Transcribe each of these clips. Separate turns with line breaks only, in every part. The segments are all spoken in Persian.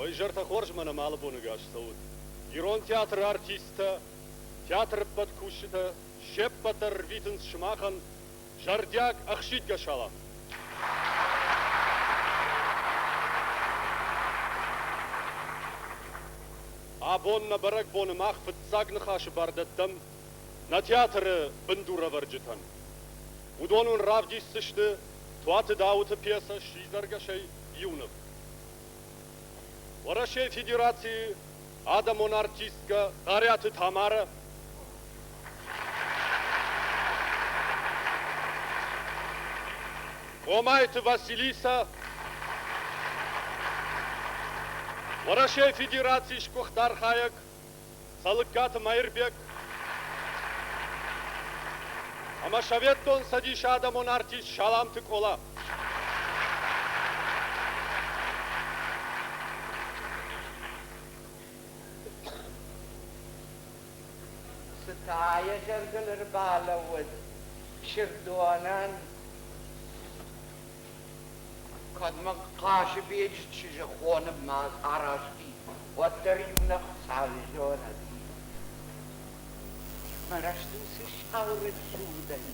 Ой, жарта хоржмана мало бунагаш сауд. Ирон театр артиста, театр подкушита, шеппатар витенс шмахан, жардяк ахшит гашала. Абон на барак бон мах фтсагнахаш бардаттам, на театр бандура варджитан. Удонун равдистышты, туаты дауты пьеса шизаргашей юнов. Варашей федерации Адамон артистка Гаряты Тамара. Омайты Василиса. Варашей федерации Шкухтар Хаяк. Салыккат Майрбек. Амашаветтон садиш Адамон артист Шаламты Кола.
ستايا جرقل ربالود شردوانان قد ما قاش بيجت شجخون بماز عراشتي والتريون خسالجونا دي مرشتو سشاور السودان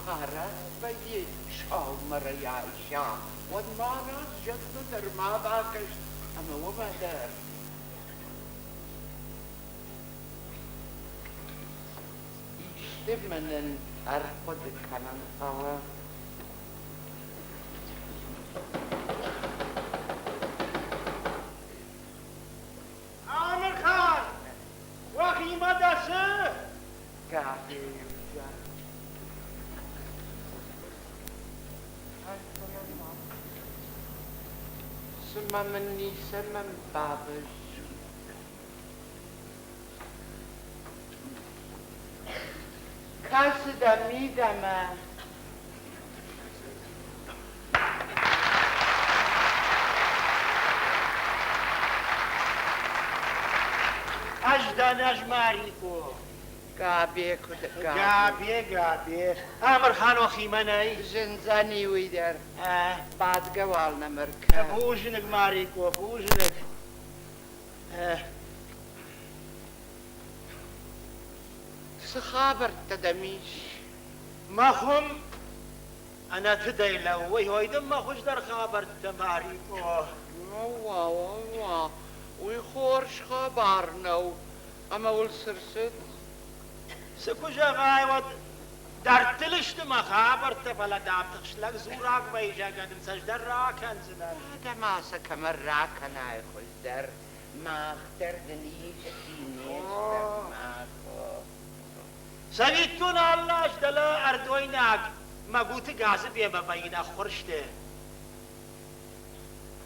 قارس بيجت شاو مرياشا والماراس جدو در ما باكش اما وما در من أرقد كمان قوى
عامر خان وخيمة دسه
قاعدة سما مني سما بابش کس دمیدمه
اجدان اجماریکو
گابی کد
گابی عامر خان وخيمة ناي
زنزاني ويدر بعد قوالنا مركب
فوجنك ماريكو فوجنك
سخابر تدميش
ما هم أنا تدي لو ويهويدم ما خوش در خابر تماريكو
والله ويخورش خبرنا أما والسرسد
سكوجا غايوة در تلشت ما خابر تفلا دام تخشلق زوراك ويجا قدن سجدر راكن زنان
هذا ما سكمر راكن هاي خوش در ما اختر دنيش سينيش در ما
سويتون الله اشتلا اردويناك ما قوت قاسب يما بينا خرشته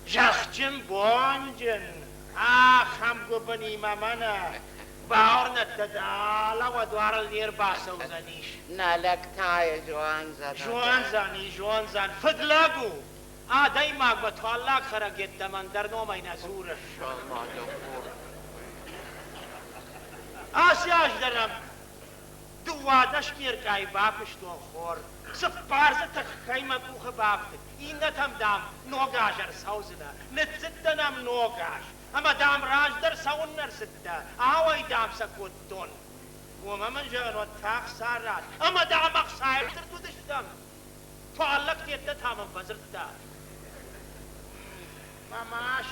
جخجم بونجن هم قبني مامانا باورنا تدالا ودوار اللير باسا وزنيش
نالك تاي جوان
جوان زن فدلاقو دايما بتوالاك خرقت دمان در نوما ينزورش
شالله دفور
آسياش درم دوادش كير كاي باكش دون خور سفارزة تخيمة بوخ باكت إنتم دام نوغاجر سوزنا نتزدنام نوغاج أما دام راج در سونر سدة آوي دام سكوت دون وما من جانو تاخ سارات أما دام أخسائر تردو دشتم فعلق تيتا تامن بزرتا ماماش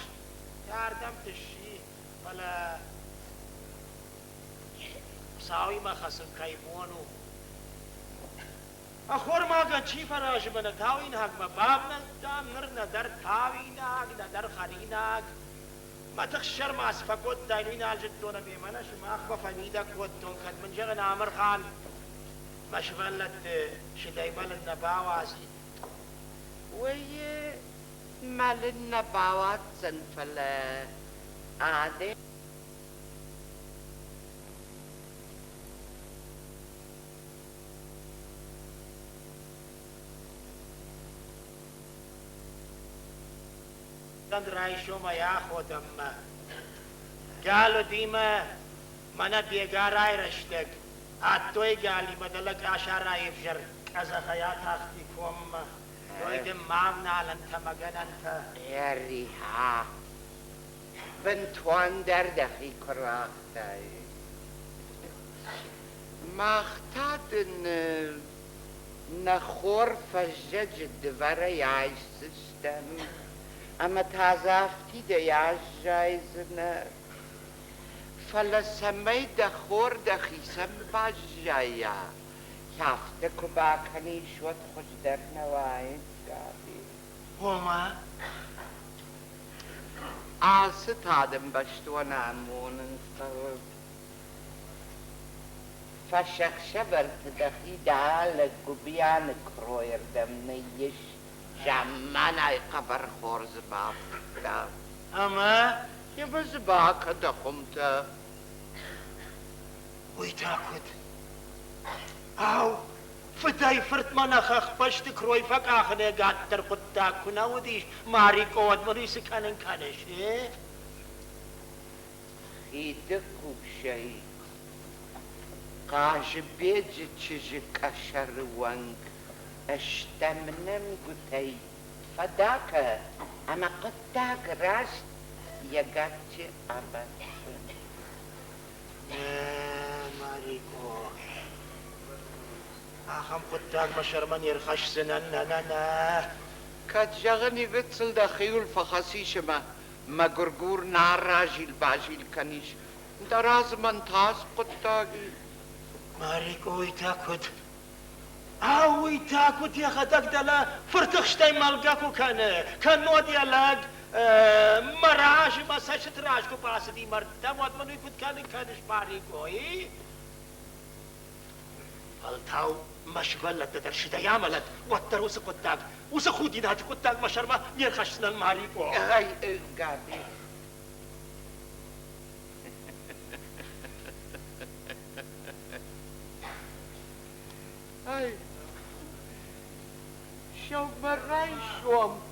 ياردم تشي بلا ساوي ما خسن كيفونو أخور ما كان شي فراش من تاوين حق ما بابنا دام نرنا در تاويناك در خريناك ما تخشر ما اسفكوت دايلين الجدون بيمناش ما أخبا فنيدا كوتون كد من جغن عامر خان ما شفلت شدايبال النباوازي
وي مال النباوات زنفل عادي
دند رايشو ما ياخدم قالوا ديما منا بيقاراي رشتك عطوي قالي مدلك عشارة يفجر كذا خيات أختكم ويدم مامنا لنت مقن أنت
يا ريحة بنتوان در دخی کراخته مختادن نخور فجج دوره یعیش سشتم اما تازافتی ده یعیش جایزنه فلسمه دخور دخیسم باش جایا یافته که باکنی شود خوش در نواید گابی
هما
آسط آدم بشتو نامونن فرد فشخشه برد دخی دال گوبیان کرویر دم نیش جمعنای قبر خورز بافتا
اما
یه بزباک دخمتا
ويتاكد او فداي فرت ما خخ بشت كروي فك اخني قاعد ترقد تاكنا وديش ماري قوت مريس كان كانش ايه
خيدك وشي قاش بيج تشجي كشر وانك اشتمنم قتي فداك اما قداك راست يقاتي ابد
ماريكو اخم قداك مشرمن يرخش سنن نا
كتجغني بتصل دخيول فخسيش ما قرقور نار راجل باجيل كنيش دراز من تاس قداقي
ماريكو يتاكد او يتاكد يا خدك دلا فرتخشتي مالقاكو كان نودي الاق مراش ما سشت راش کو پاس دی مرتب وقت منو يفوت كانش ماريكو ايه التاو مشغلة درشدة يعملت وتر وس قداك وس خودي ناتي قداك مشرمة يرخشنا الماريكو
اي قابي اي شو مراي شوم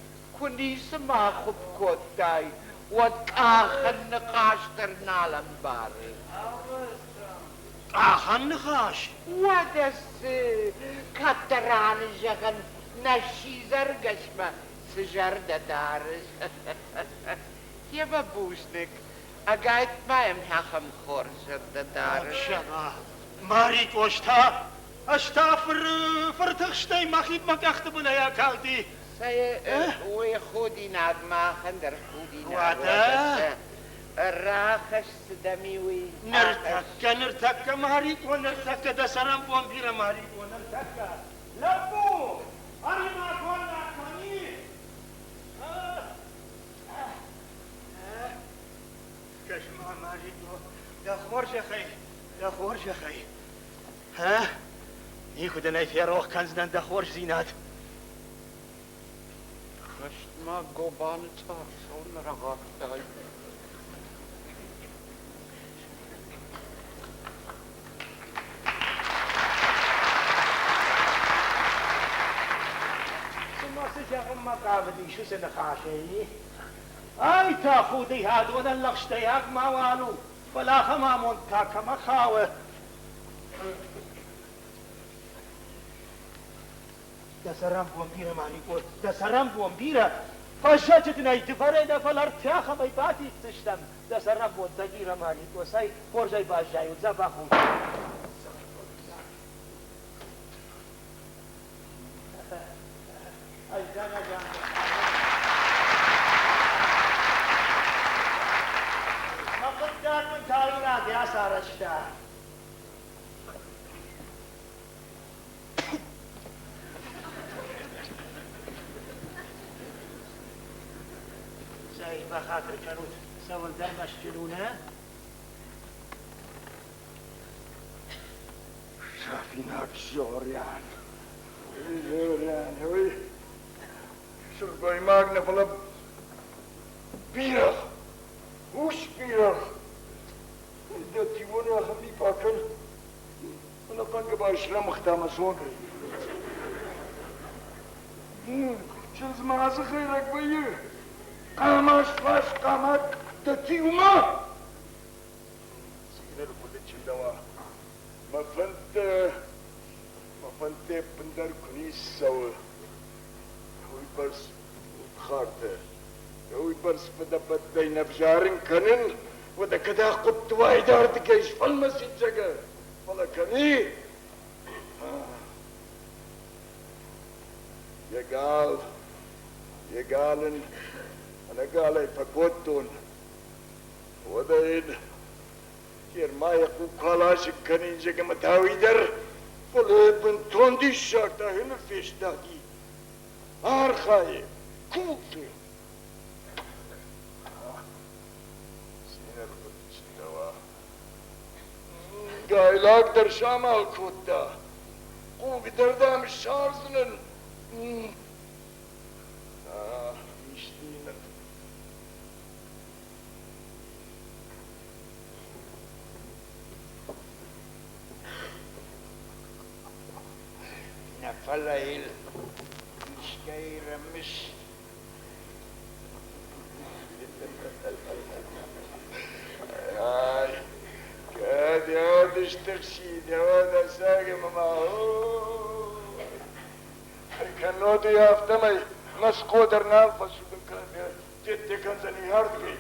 كنيس ما خب كوتاي وكاخن نقاش ترنالم باري
آخن نخاش
ودس كتران جغن نشي زرقشمة سجردة دارس يبا بوشنك اقايت ما يمحخم خور جردة دارس
شبا ماريكو اشتا فرتخشتي ما خيد ما كاختبنا يا كالدي
سي ويخودي ناد ما خندر خودي ناد
وادا
الراخش سدميوي
نرتك ماريكو نرتك دا سرم بومبيرا ماريكو نرتك لبو أري ما كنا كوني كشما ماريكو دا خورش خي دا خورش خي ها يخد انا في روح كنزنا دا خورش زينات
خشت ما قوبان تارسون رغاك داي
سجاهم ما قابلي شو سنخاشي اي تاخودي هادون اللغشتياك ما والو فلا خمامون تاك ما خاوه دا سرام بومبيرا ماليكو دا سرام بومبيرا فشجتنا يتفرينا فالارتياخ ما يباتي تشتم دا سرام بومبيرا ماليكو ساي فرجاي باجاي وزباخو ما قدام من تاويلات يا سارشتا ساي بخاطر كانوا سوى الدرمش جنونه
شافيناك جوريان هوي شربي ماغنا فلب بيرخ وش بيرخ دتي وانا خمي باكل انا قنق باشلا مختام صونري شنز ما خيرك بيه قاماش فاش قامات دتي وما سينا لفلتش الدواء ما فنت بندر كنيس سوا هوي بس خارته دوي برس فدا بدينا بجارن كنن ودا كدا قد وايدار دكيش فالمسجد جاكا فلا كني يقال أنا قال فقوتون ودين كير ما يقول كلاش كنين جاكا متاوي در فلا بنتون دي شاكتا هنا فيش داكي أرخاي كوفي قايلاك در شامال كوتا قوق در دام الشارزنن يشتينا
نفلايل مش كايرة مش
هذا اشترشيد هذا ساقم معه كان نوتي يافتمي مسقو درنال فسودن كان جدي كان زني هاردقي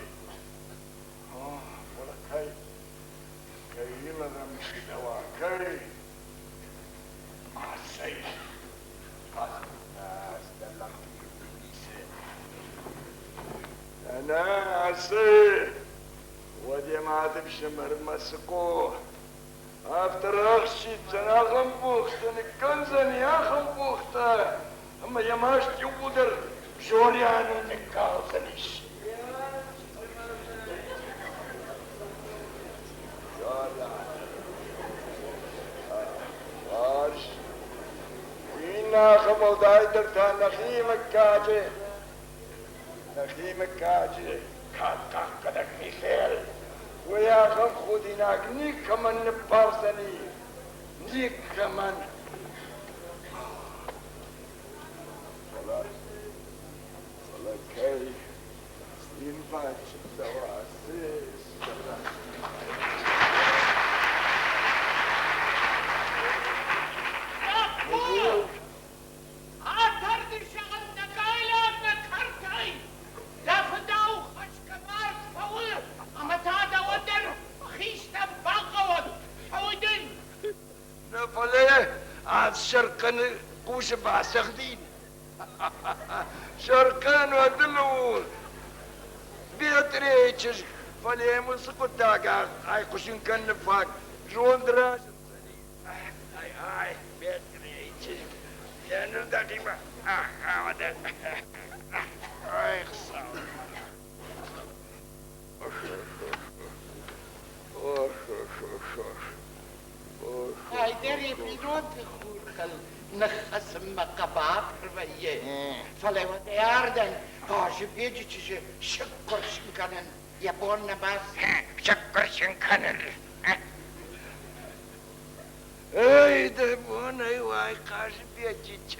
ولا كاي لنا مش دواء كاي عسي أنا عسي ودي ما تمشي مرمسكو افتر اخشي تنا خنبوخت نكنزن يا خنبوخت اما يماش يودر جوليانو نكالزنيش واش وينا خمو دايدر تا نخيمك كاجي كان كدك ميخيل ويا خم خوديناك نيك كمان نبارسني نيك كمان صلاة كي ينفعش الدواسيس شرقن قوش بعسخدين شرقن ودلو بيتريتش فلي مسقط داقا اي قشن كان نفاق جون دراس اي بيتريتش يعني دقيقة هذا اي خسارة
هاي داري بيدون تخوركل نخسم مقباب ربيه فلا ودياردن هاش بيجي تشي شكر شنكنن يبون نباس شكر شنكنن
اي دبون اي واي قاش بيجي تشي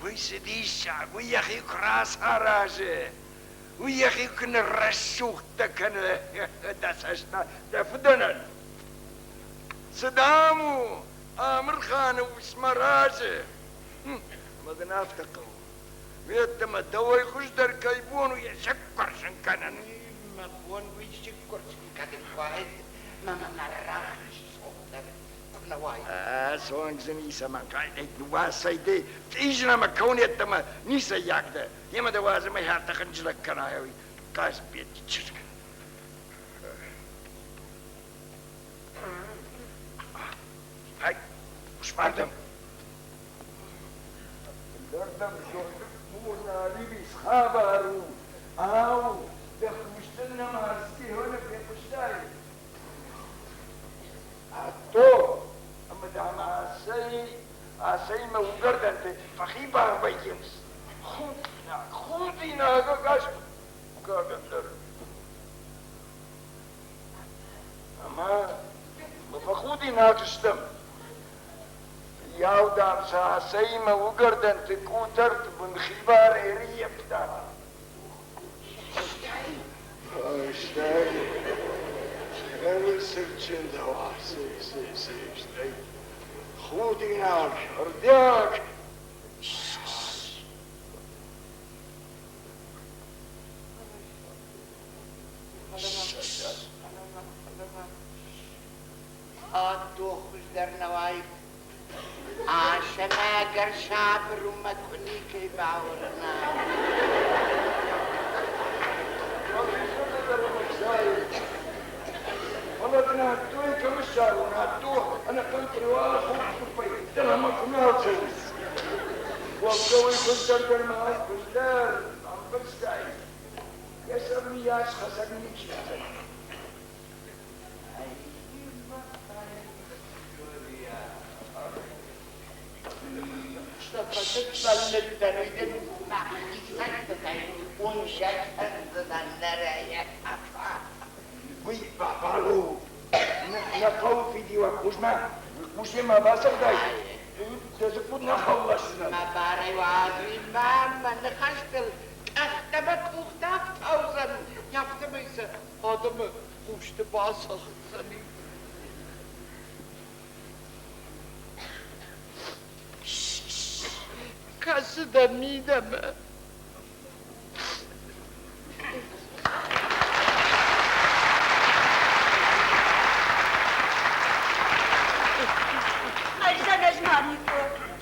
ويسدي الشعب وياخي كراس هراجه وياخي كن الرشوخ تكن دسشنا دفدنن صدامو آمر خان واسمراجه مدن افتقوا ويتم الدواء خوش در كيبون ويشكر شنكنن
مقون ويشكر شنكنن واحد ماما نراخش صوتر كنا واحد
سوانك زنيسا من قاعدة دواسي دي تيجنا مكون يتم نيسا ياكدا يما دواسي ما يهارتا خنجلك كنايوي قاس بيت تشرك هاي وش باردم دردم جوهدك مونا ليبي سخابارو او دخمشتنا مارستي هنا في قشتاي هاتو اما دعم عسي ما وقرد انت فخيبا بيجمس خودينا قاش قاقندر اما فخودينا تشتم ياو دام ساسي ما وقرد انت كوترت بن خيبار ايريا بتاعها اشتاي انا سرچن دوا سي اشتاي خوديناك ردياك
شما اگر شب رو مکنی که باورنا
والله انا هدوي كم الشهر ونهدوه انا كنت رواق وكفي انا ما كنا نسوي وقوي كنت ارجع معاك كلار عم بستعي يسرني ياش خسرني كذا
اشتفت بلدن معي سكتة ونشأت النرايا
وي بابالو نقو في ديوان مش ما باسر داي تزبط نخلصنا
ما باري وعادي ما نخشتل اختبت اختاف توزن يفتميس آدم خوشت باسخ زني کسی دمیدمه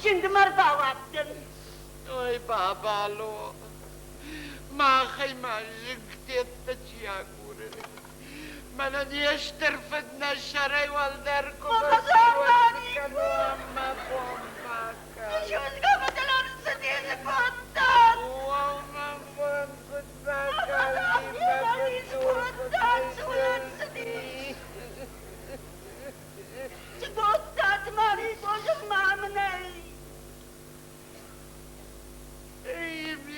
Şimdi marba attım.
Oy babalo, ما خيمة جنكتت تشياكوري من يشتر فدنا الشري والدركم ما بومباكا
Şunu kapatın sizi kuttan.
وما بوم كتباكا
Kuttan sulan sizi. Kuttan mani bozum mamney.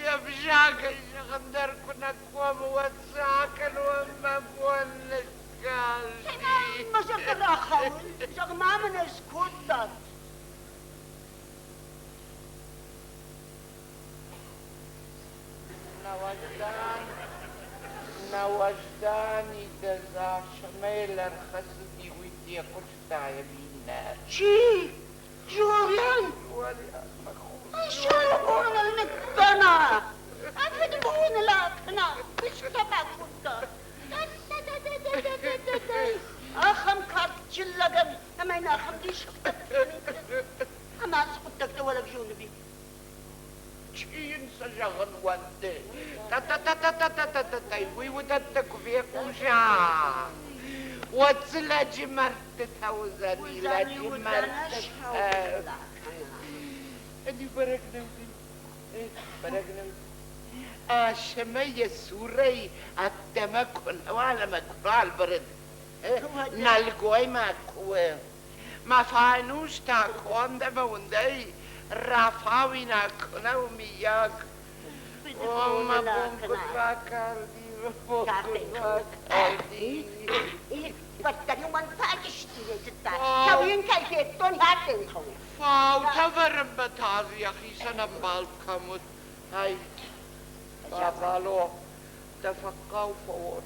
يا بشاك يغندر كنا قوم وساكن وما بولك قال
ما شكر أخوي شكر mamney kuttan.
نوجداني دزا شميل الخسدي ويدي قلتا يمينا
شي جولان شلون المكتنا أفدبون لكنا مش تبع كتر أخم كارت جلقم أما إن أخم دي شفتك أما سقطك ولا بجونبي
شين سجغن وانتي تا تا تا تا تا تا تا تا تا ويودتك في قوشا واتسلا جمرت توزني لا جمرت أني برق نوزي برق نوزي شمية سوري التمكن ولا مكفال برد نالقوي ماكوه ما فانوش تاكوان دم وندي رافاوي ناكونا ومياك وما بومكت باكاردي باكاردي
بطريق من فاجشتي جدا تبين كيف تون هاتين خوي
فاو تفرم بتازي يا أخي سنبال كمت هاي بابالو تفقاو فور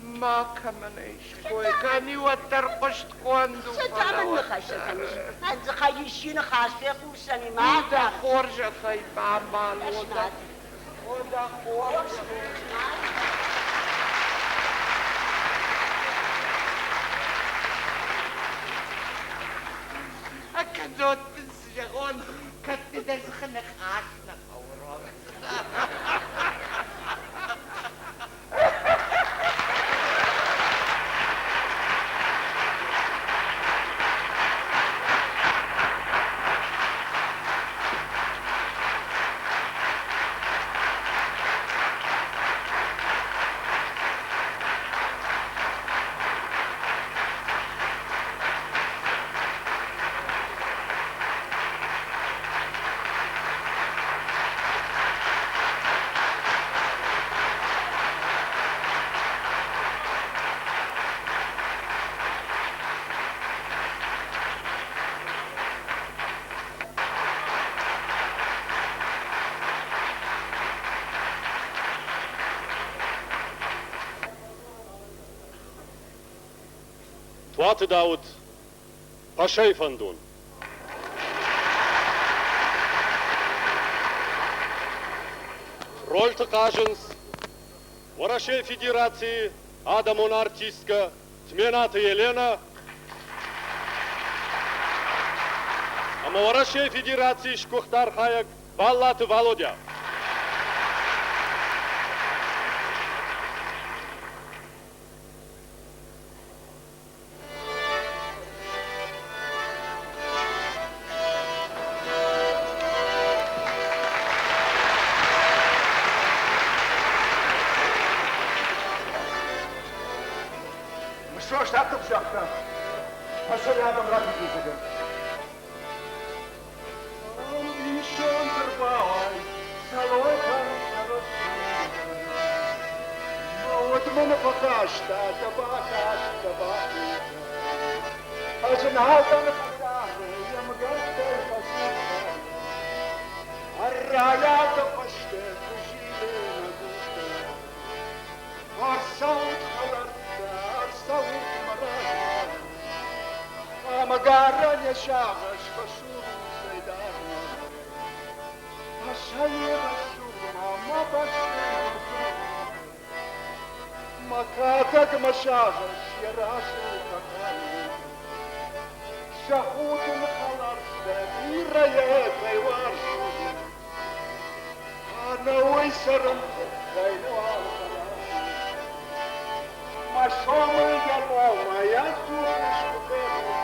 ما كمان ايش كوي كان يوتر قشت كواندو
ستعمل مخشتني هاد خايشين خاشق وسني ما
دا خورجة خي بابالو دا خورجة أكدوت تنسجغون كت دزخن خاشنا فورون
Twate Daud, Paschei van doen. Rolte Kagens, Ворашей Федерации, Ада Монартистка, Тмената Елена, Самовращая Федерации Шкухтар Хаяк, Баллат Володя.
Что ж так-то взял-то? А что рядом ради живет? Вот мене покажта, табаки. А жена там казали, я мгастай посуха. А рая до паште, кужили на душе. Арсаут халарта, арсаут марана. А магара не шагаш, пашуру сайдарна. А шае расума, ма паште Макатак машагаш, я рашу какая. Шахутун халарта, ирая кайвашу. А на уйсарам кайвал Машома я дома, я слушаю тебя.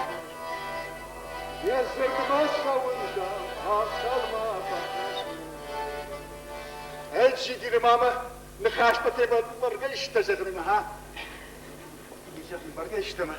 Язык масхавында, а салма покажу. Эльчидир мама, нахаш потреба баргашта загрыма, ха? Идешь баргашта ма?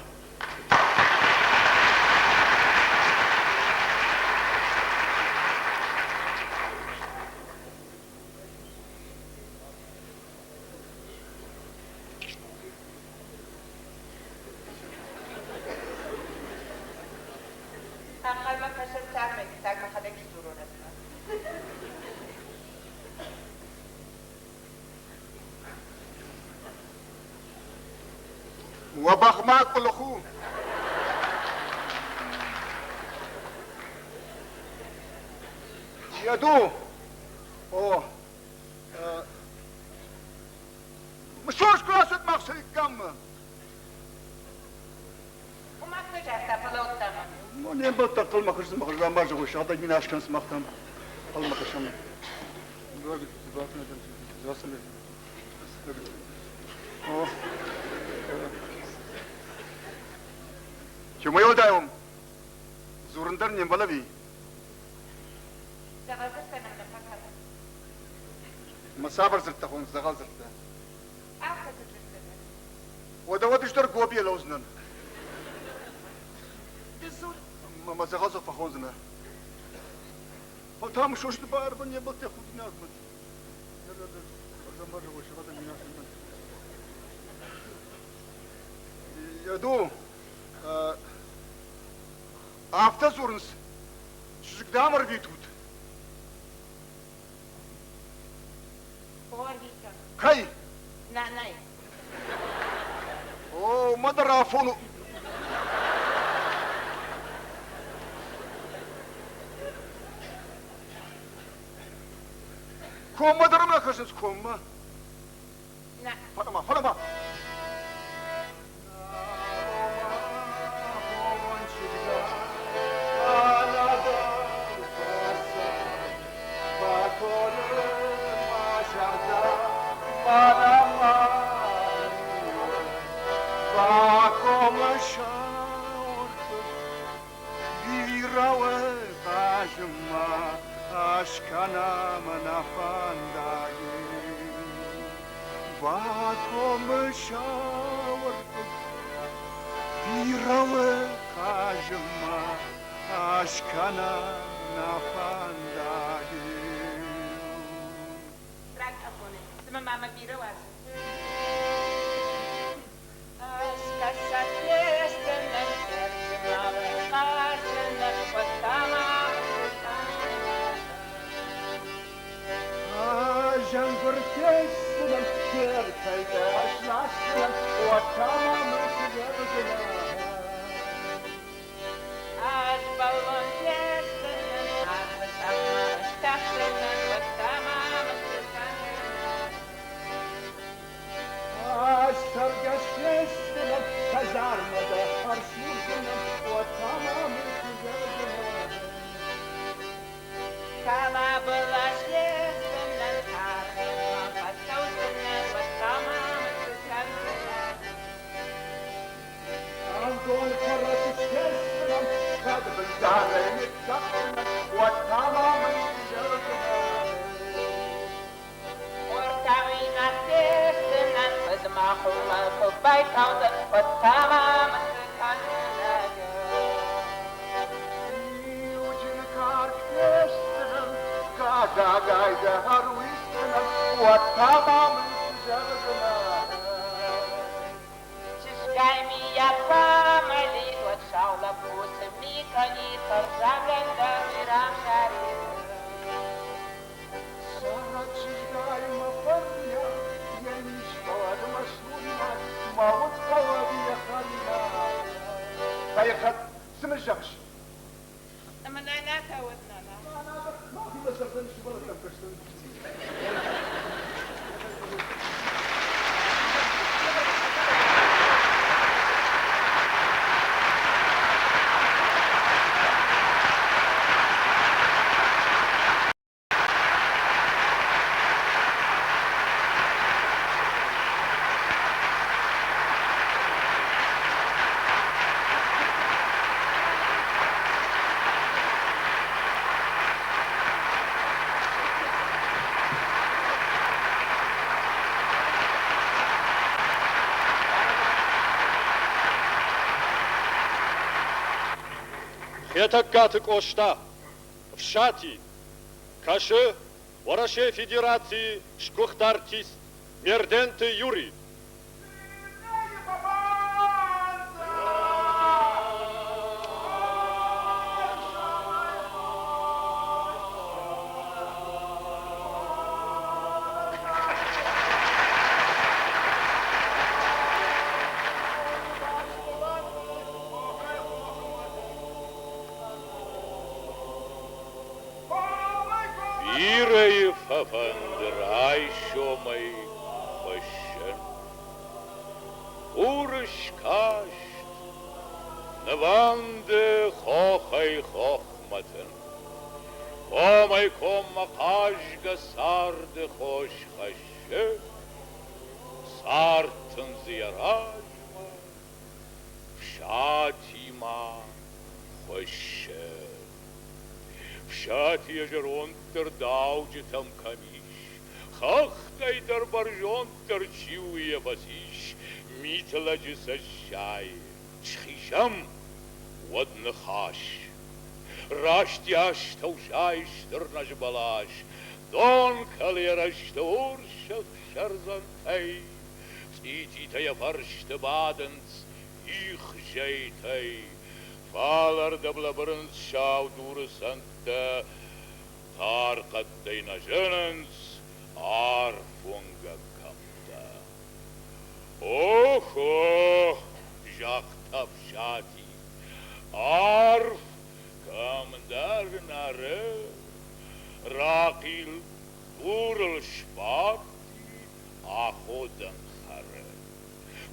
وبخماك الأخو يدو أوه مشوش كراسة مقصد كم
وما تجاه فلو تمام
ما نبغى تقل ما خرج ما خرج ما جوا شاطر من عشان سمعتهم قل ما خشم أوه شو ما يوداهم زورندر نيم بلبي
زغزت من الفكرة
مسافر زرت خون زغال زرت
أخذت السنة
ودوت اشتر قوبي لوزنن ما زغال زرت خون زنا فتام شوش تبار بني بلت خود ناس بس زمر وش هذا الناس يدو автозорнс жигдамар витут
Оргика
кай
نعناع
о мадарафону кома дарма хашс кома
نعم
фалама Aşkana manafandayı Vakomşavrdı Birave kajma Aşkana manafandayı
Bırak kapını. Sima mama biri var.
Jangurtesinen kertayda aşlaştıran O tamamı güzel
Aż balon jestem, a sama sztachtyna, sama
Sargaşleştiler kazarmada Arşurdular o tamamı güzel Andon karası kesmem, kadın zareni takmam, o tamamen güzel. Ucunu kar kesmem, gayda haru istemem, o tamamen güzel. Kayıkat, sınırcamış.
Ama nana tavut nana.
ما في مسافة شو بلا تنفشتن.
Хетаккаты кошта, в шати, каши, вораше федерации, шкухтартист, мерденты Юрий. Ираев афандыр айшомай башын. Урыш кашт, наванды хохай хохматын. Комай комма қажға сарды хош хашы, сартын зияражма, шатима хошы. Шати ежеронтер даудже-там камиш, хахтайдер баржонтер чиуе басиш, митладжи сащай, чхишам воднахаш. Раштяш таушайш дырнаш балаш, дон калерашта уршах шарзантай, птититая фаршта баденц, их жейтай. Фалар да блабырынс шау дурысанта, тарқаттайна жынынс, арфунга капта. Охо, жақтап шати, арф камдар нары, рақил дурыл шпакти, аходан хары.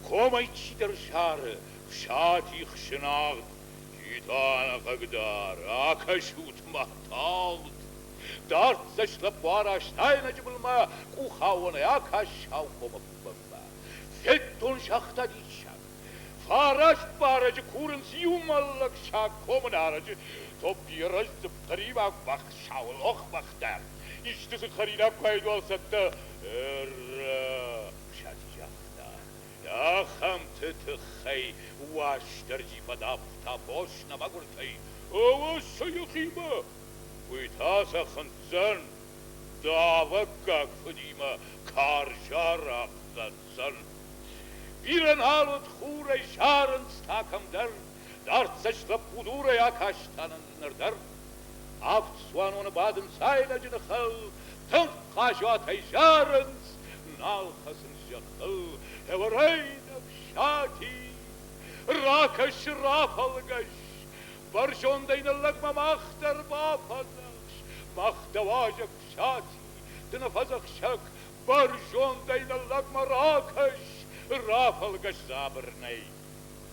Комай чидер шары, шати хшинагд, Итана Хагдар, Акашут Махталд, Дарт зашлапара, Штайна Джиблма, Кухауна, Акашау Комапумба, Феттон Шахтадичак, Фараш Бараджи, Куренс Юмалак Шак Команараджи, Топираж Заптарима Бахшау Лохбахтар, Иштысы Харина Кайдуал Сатта, Ахам тетхай ваштерджи подавта бошна магуртай. Овоса юхима. Уйтаса ханцан. Дава как фадима. Каржара ханцан. Вирен халут хурай шарен стакам дар. Дарцашла пудурай акаштанан нардар. Авцуан он баден сайна джинахал. Тан хажатай шаренс. Налхасен жахал. Эварейна в шати, рака шрафалгаш, баржондайна лагма махтар бафазаш, махтаважа в шати, ты на фазах шак, баржондайна лагма ракаш, рафалгаш забрнай,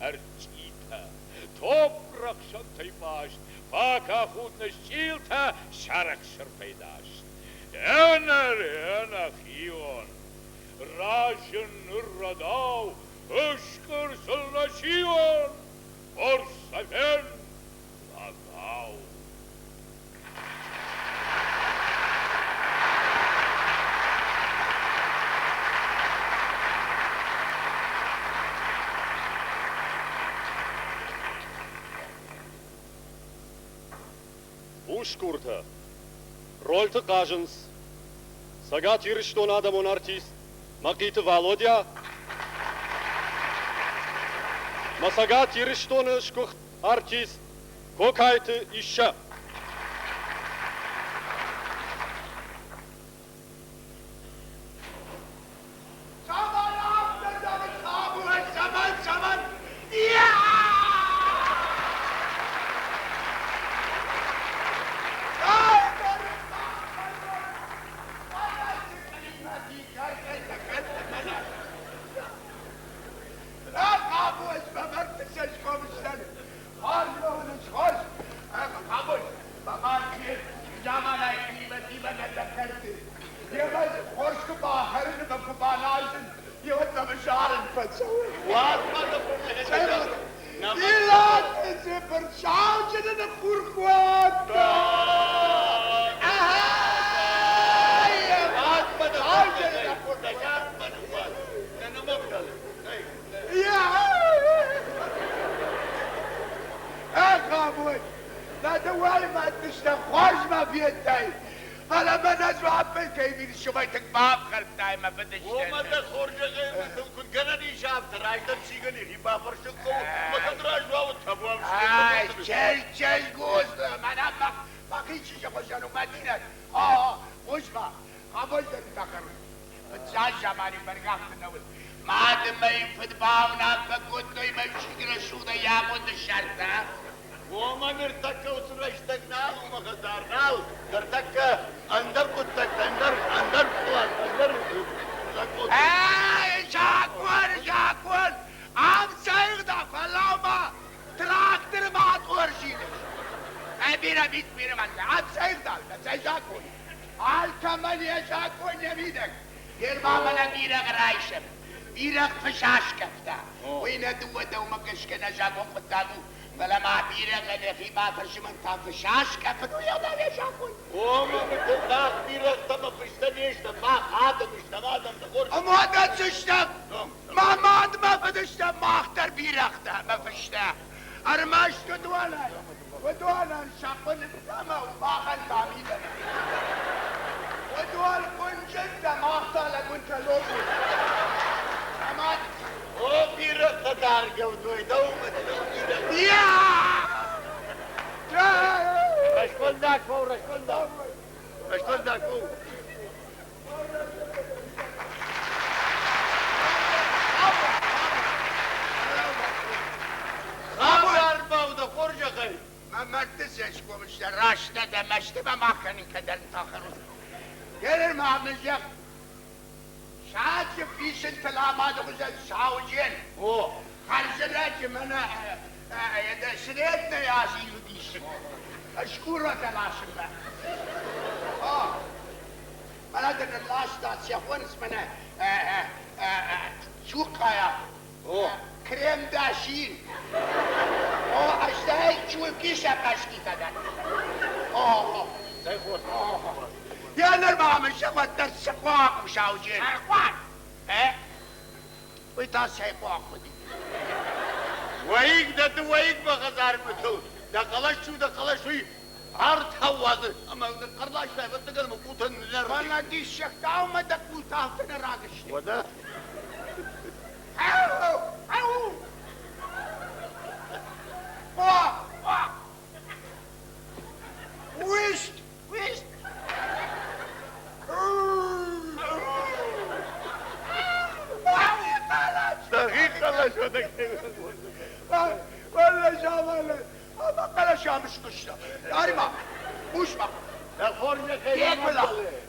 арчита,
toprak şantay başt, faka hudna şilta şarak şırpaydaş. Ener hiyon, rajın nırradav, ışkır sıllaşıyor, borsaven lagav.
Ушкурта, рольты каженс, сагат ирштон адамон артист, макиты Володя, масагат ирштон шкух артист, кокайты ища.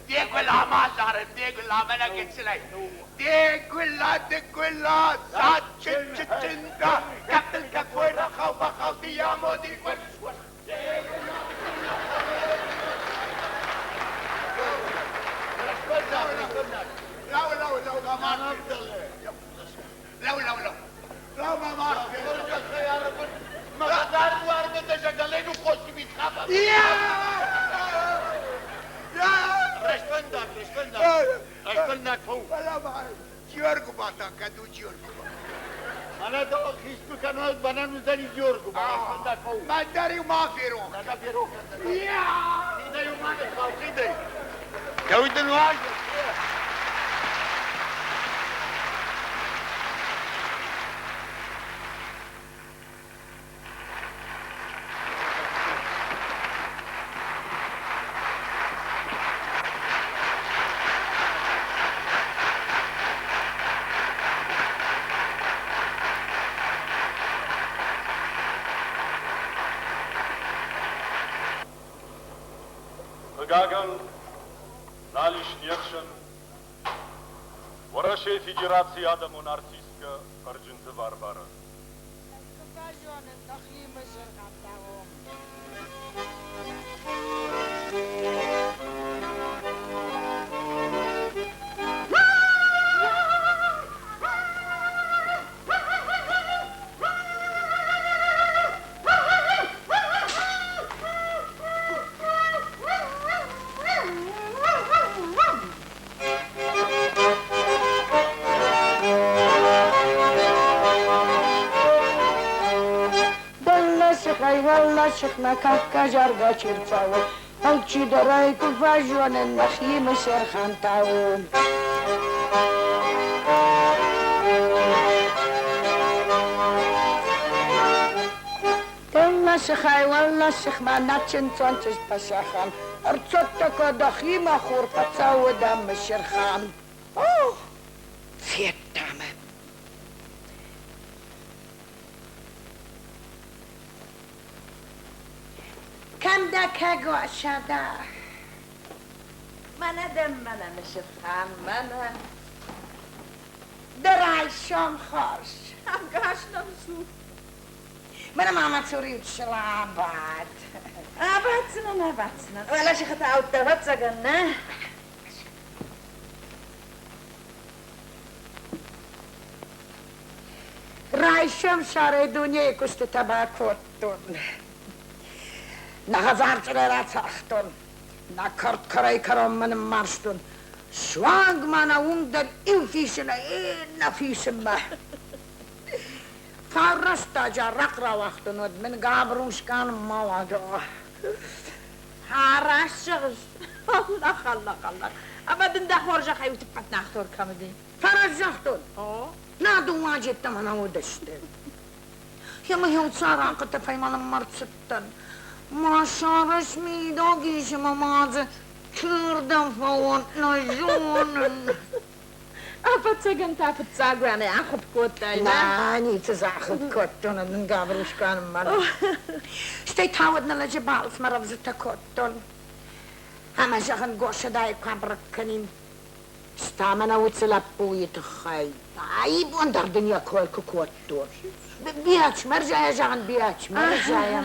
di quella mandare, di quella me la che ce l'hai. Di quella, sa cinta, che quella cautiamo di quel لا ما ما قدر وارد تشغلين وقوسي بتخبط يا رشبندك فوق ولا معي جيورجو باتا كدو جيورجو انا دو خيستو كانوا بنانو زني جيورجو رشبندك فوق ما داري ما فيرو انا فيرو يا ده يوم ما تخاوخيدي كويت الواجب
Gagan, nalish nierchen, vorășe figurația de monarhiscă argintă barbară.
شكنا كاكا جارغا تشيرتاو هاوتشي دراي كفاجوان النخي مسير خانتاو تلنا سخاي والله سخما ناتشن تونتش بساخان ارتوتكو دخي مخور بتاو دم الشرخان اوه فيت دامه كم دكا قوشدا مانا دم مانا مشفان مانا دراي شام خاش هم قاش نمسو مانا ماما توري وتشلابات أباتنا ولا شخت عودة باتسقنا راي شام شاري دنيا كست تباكوتون نهزارت راتاختون نكرت كراي كرام من مارستون شواق مانا وندر إن فيسنا إن فيسنا فارستا جارق راوختون ود من قابروش كان مواجه
هاراشغز الله أبدا ندخور جاخي وتبقى ناختور كامدي
فرجختون نادو واجد تمنا ودشتن يما هيو تصارع قد في مانا مرت ستن ما شارش ميداقيش مامازه كردم فوان نجون
أفتسقن تافتساقواني أخب كوتاي
ناني تزاخد كوتون من قابروش كان مرة شتي تعودنا لجبال اسمه ربزتا كوتون أما جاخن قوشة داي كابركنين استامنا وتسلبو يتخي عيب وندر دنيا كوالكو كوتون بياتش مرجع يا جاخن بياتش مرجع يا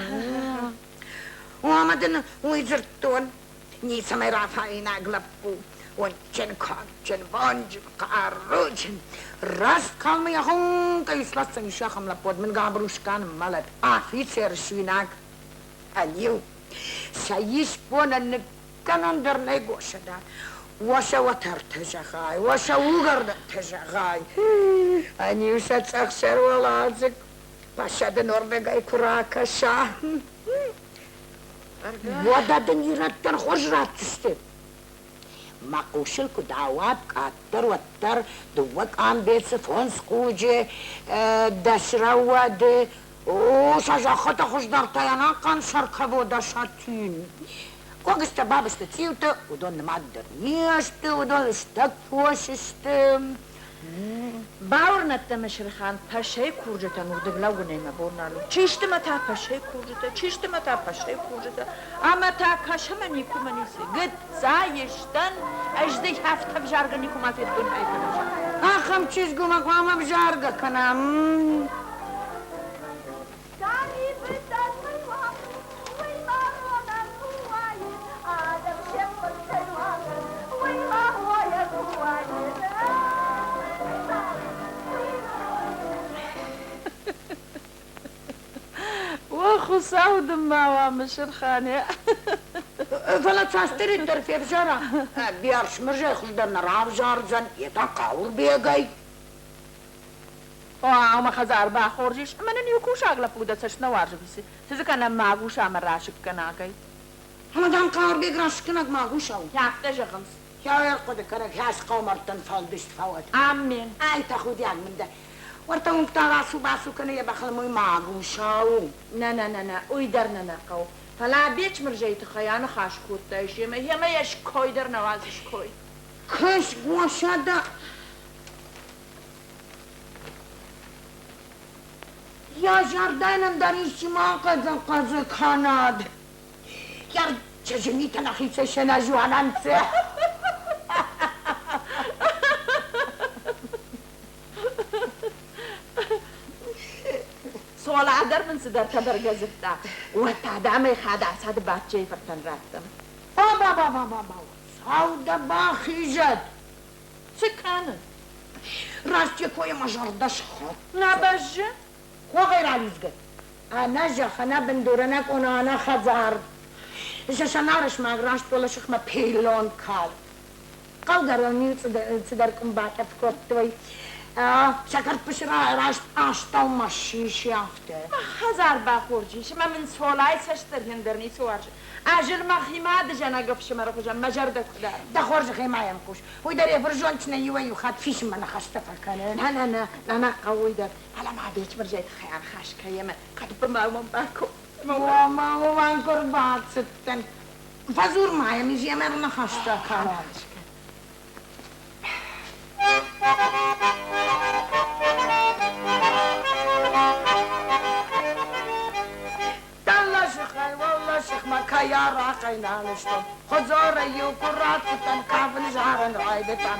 وامدن ويزرتون نيسا ما يرافعين أغلبو وانشن كارجن وانجن قاروجن راس كالمي هون كيسلسن يشاخم لبود من قابروش كان ملد في سيرشيناك اليو سيش بونا نكنن در نيقوش دا وشا وتر تجاغاي وشا وغرد تجاغاي أنيو ستأخسر ولازك باشا دنور بغاي كراكا شا ودا دنيرتن خوش راتستي ما قوشلكو دعوات قاتر واتر دوك عم بيت فونس قوجي دشروا دي وشا جاختا خوش دارتايانا كان شركبو داشاتين كوغستا بابستا تيوتا ودون مادر نيشتا ودون اشتك فوششتا
باور نتمشر خان پشه کورجتا نورد گلاو نیمه بورنالو چیشت متا پشه کورجتا چیشت متا پشه کورجتا اما تا کشمنی کمانیسی گد زایشتن اجدی هفته بجارگنی کما فید کن ایتن
آخم چیز گوما قواما بجارگا کنم
خساود ما مشر خانه
فلا تشتري الدرفيه بجرا بيارش مرجع خوش درنا راب جارزن يتقاور بيجاي
ما خزار با خورجيش من نيوكوش اغلا بودا تشنا وارج بيسي تزكنا ماغوش امر راشب كناكاي
هم دام قاور بيغراش كناك ماغوش او
يا جخمس
يا يرقد كناك ياس قومرتن فالدش فوت
امين
اي تاخذ يعني من ده ورتون تراسو باسو كنا يبخل موي ماغوشاو
نه اوی در ننقو فلا بیچ مرجعیت خیانه خاش کودتایش یه ما یش کوی در نوازش کوی
کش گوشادا یا جردانم در ایشی ما قضا کاناد یا چجمی تنخیصه شنا جوانانسه
سوال عدر من صدر تبر گذفتا و تعدامه خاده اصاد بچه فرتن رفتم
بابا سودا باخیجد
چه کانه؟
راستی کوی مجردش خود
نبجه؟
خو غیر علیزگه انا جخنا بندورنک انا خزار شنارش ماغراش بولشخ ما پیلون کال قلقرونی صدركم باكت كوبتوي شكرت بشرا راش اشتو مشيش يافته
هزار باخورجيش ما من سولاي سشتر هندرني سوارج اجل ما خيما دجنا قفش مرخوج مجرد كدار
ده خورج خيما يمكوش هو يدري يفرجون تنا يوي وخات فيش من خشت فكان
انا قوي ده على ما بيت مرجيت خيار خاش كيما قد بما باكو
وما هو انكر بعد ستن فزور معايا ميجي مرنا خشت كان شيخ ما كيا راقينا نشتم خزور يوكرات تن كافن زهرن عيدتن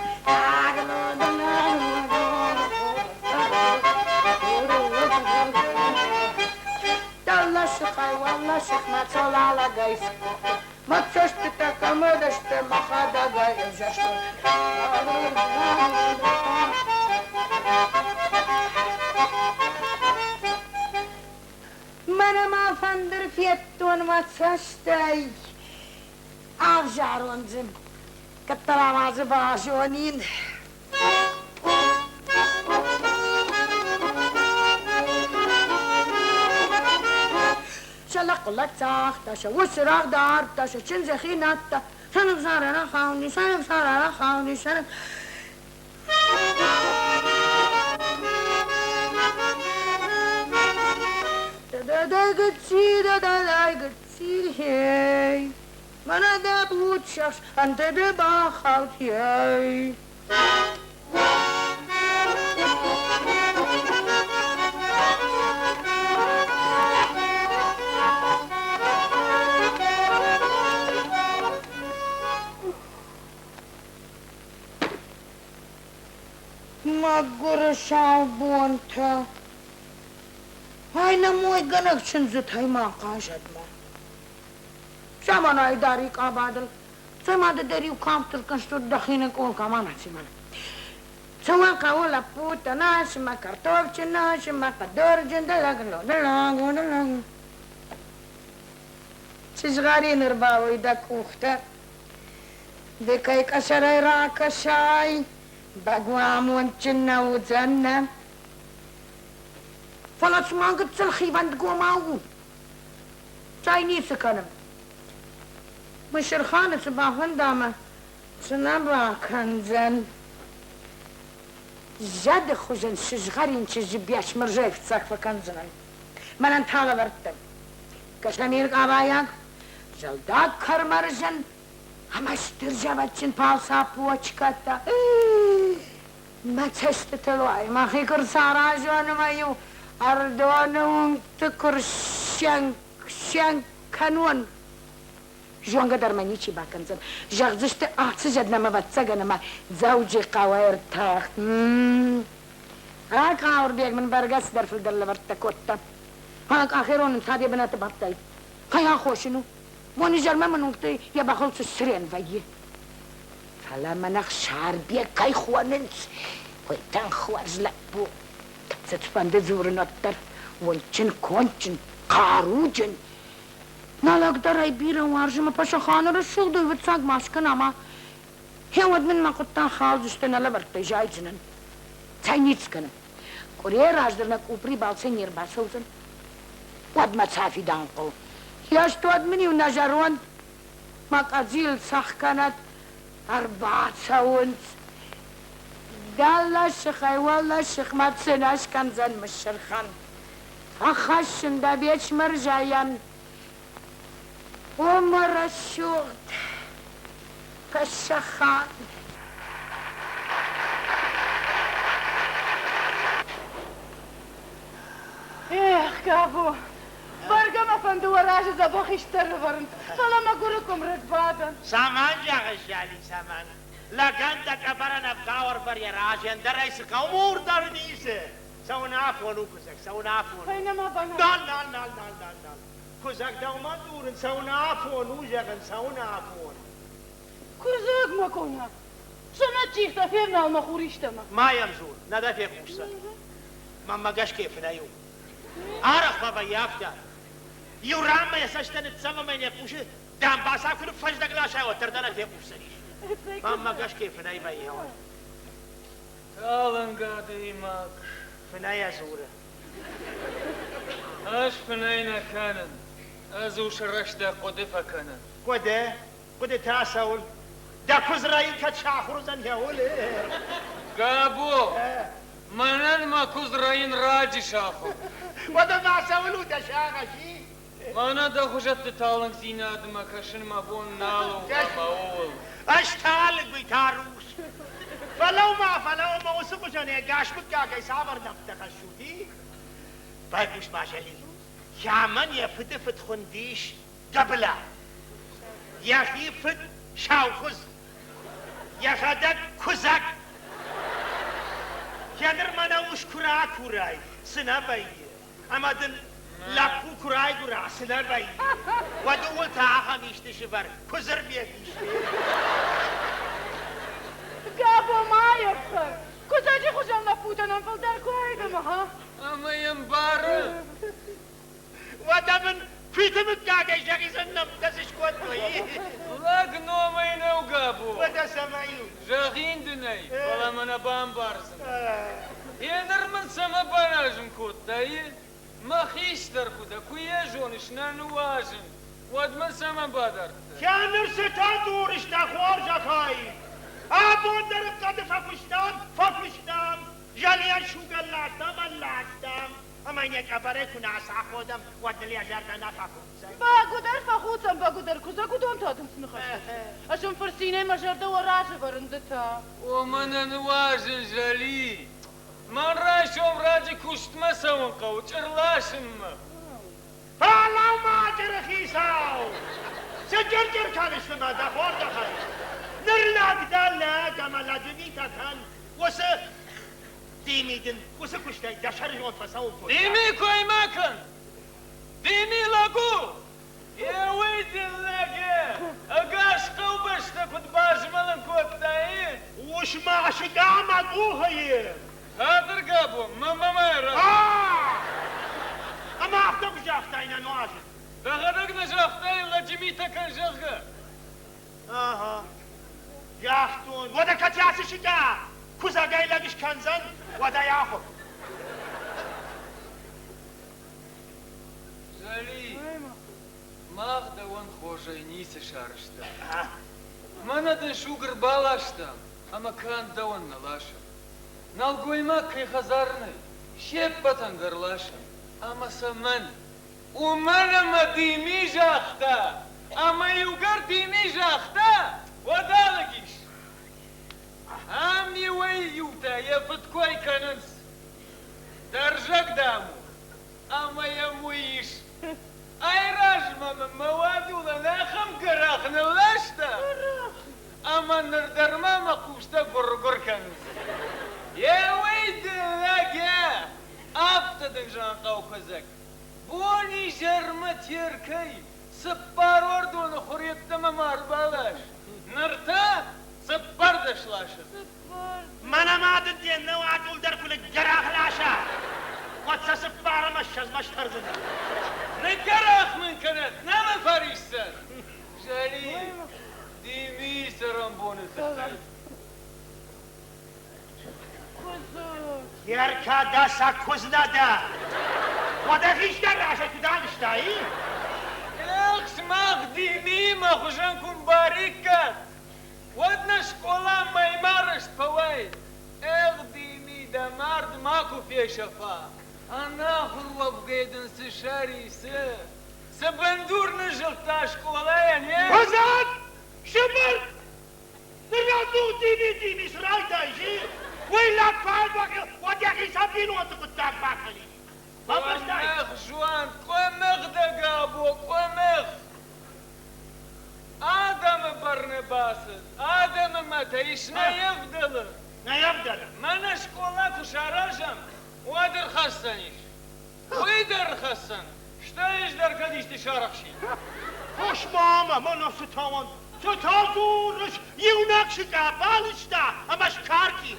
دلا شيخي والله شيخ ما تصل على قيس ما تشتت كما دشت ما خدا قايل جشت من ما فندر فيتون ما تشتي أرجعون زم كتر عوازي باشونين شلق لك تاخت وسراغ دار تاش شنز خينات شنب صار خاوني شنب صار خاوني شنب دا قتصير هاي مانا دا بود شخص انت دا باخوت هاي ما قرشاو بونتا هاي نموي قنق شنزت هاي ما قاشد ما شامان هاي داري قابادل سما داري وكامتر كنشتو دخينك اول كمان هسيمان سوا قاولا بوتا ناش ما كرتوف ناش ما قدور جندلق دلق سيزغاري نرباوي دا كوختا دكاي كسري راكشاي بقوامون جنة وزنة فلات ما قد سلخي بندقو ماو جايني سكنم مشر خانة سباهن دامة سنبا كنزن جد خوزن سيزغارين سيزبياش مرجاي في الساقفة كنزنن من انتاغ برتم كشانير قاباياك جلدات كرمرزن همش ترجبتشن بالسابو وچكتا ما تشت تلواي ما خيكر ساراج وانا ما يو اردوانون تكر شنك كانون جوانگا در منی چی باکن زن جغزشت آتش جد نما بتسگ نما زوجی قوار تاخت هاك عور بيك من برقص در فلدر لبرتا كوتا هاك آخرون انتادي بنات بطل هيا خوشنو واني جرما من وقتي يبا خلص السرين فيه فلا منخ شعر بيك كاي خواننس ويتان خوارز لبو تتفند زور نطر ونچن كونچن قاروجن نالاقدر اي بيرا وارجم باشا خانه رسول دوي بتساق ماسكن اما هيود من ما قطان خالد اشتنا لبرتا جاي جنن تاينيتس كنن كوريه راجدرنك اوبري بالسن يربا سوزن واد ما تصافي دانقو ياش تواد مني ونجرون ما قزيل صح كانت 4 ساونت قال لا الشيخ اي والله الشيخ ما تسناش كان زن مشرخان فخشن دا بيش مرجايان ومر الشوط كالشخان
ايه كابو برقم افندو وراج زبو خشتر ورن فلا ما قولكم رجبادا
سامان جاغ الجالي سامان لكن تكبرنا بكاور بري راجين دريس كامور درديسه سونا عفونو كزك سونا عفون
بينما بنا
نال كزك دوما دورن سونا عفونو جاغن سونا عفون
كزك ما كنا سنة تشيخ تفيرنا المخوريشتما
ما يمزور ندا في قوسة ماما قاش كيف نايو عرف بابا يافتا يورام ما يساشتن تسمى من يقوش دام باسا كل فجدك لا شاي وتردنا في قوسة ماما قاش كيف ناي باي هوا
تالن قاديمك
فنايا زورة
اش فناينا كانن ازو شرشتا قدفا كانن
قده تاسول دا كزراين كتشاخر زن يقول
قابو منن ما كزراين راجي شاخو
وده ما سولو تشاغشي
مانا دا خجت تالن زيناد ما كشن ما بون نالو ما اول
اشتالك بيتاروس فلو ما وسبجاني قاش بكا كي صابر نفتخ الشوتي بايبوش ماشالي يا من يفتفت خنديش قبله يا اخي فت شاوخز يا خدك كزك يا درمانا وش كراي سنا باي اما دل لاكو كراي قرا سنا باي ودول تاعها ميشتشفر كزر بيكيش
كابو ما يفخر كزاجي خجلنا فوتنا نفلدر كويدما ها
اما ينبارو
ودمن فيتمك قاعد يشغي زنم دسش كوتوي
لك نومين وقابو
ودا سمايو
جاغين دني ولا من بان بارزن ينر من سما باناجم كوت داي ما خيشتر كودا كويا جونش نانواجن ود من سما بادر
كان نرستا دورش نخوار جاكاي ابون درب قد فكشتام جاليا شو قلعتم اما اینک ابره کنه عصا خودم ودلی اجرده نفاکم
باقودر فخوتم باقودر كزا قدوم تادم سنخشت اشم فرسيني مجرده وراجه برندتا
ومن نواجن جالي من راشوم راجي كشت مساون قوش ارلاشم
فالله ما جرخي ساو سجرجر كانش لما دخور دخل نرلاك دالنا قملا دنيتا كان وس ديميدن وس كشتاي دشر جون فساون كو
ديمي كوي ماكن ديمي لاقو يا ويد اللاقي اقاش قوبش تكد باج ملن كوت داين
وش ما عشقا ما قوهي
هادر قابو ما يرى
اما افتك جافتاين انواجن
بغدق نجافتين لجميتا كان جغا
جافتون ودا كتياسي شقا كوزا قاي لاقش كنزن ودا ياخد
جالي ماغدا وان خوجي نيسا شارشتا مانا دن شوقر بالاشتا اما كان دوان نلاشا نالقوي ما كي خزارني شيبتن قرلاشا اما سمن ومن ما ديمي جاختا اما يوقر ديمي جاختا ودالقيش امي ويوتا يا اما نردرما ما قوشتا گرگر کنز یه وید لگه آفتا دنجان قاو کزک بونی جرمت یرکی سپار وردون خوریت ما ماربالاش نرتا سپار دشلاشد
منم عادت دي انه عدول در كل الجراح العشاء واتسا سبارة مش ترزنا
نكراخ من كانت نما فريسر جالي ديمي سرمبونة
يركا داسا كوزنا دا ودا فيش در عشاء تدانشتاي
اخش ماخ ديمي ما خوشنكم باريكات ودنا شكولا ما يمارش بواي اغ ديمي دا مرد ماكو في شفا انا خروا بقيدن سشاري سبندور نجل تاشكولين يا
وزاد شمر نرادو ديمي سراي تايجي ويلا فعل بقى ودي اخي سابين وانت قدام باقلي
قومخ جوان قومخ دقابو قومخ آدم برنباسد آدم متيش نيفدل من اشكولاك وشاراجم وادر خسنيش ويدر خسن شتايش در كديش تشارخشي
خوش ماما ما نفس تاوان تو دورش يوناكش قابالش دا اماش كاركي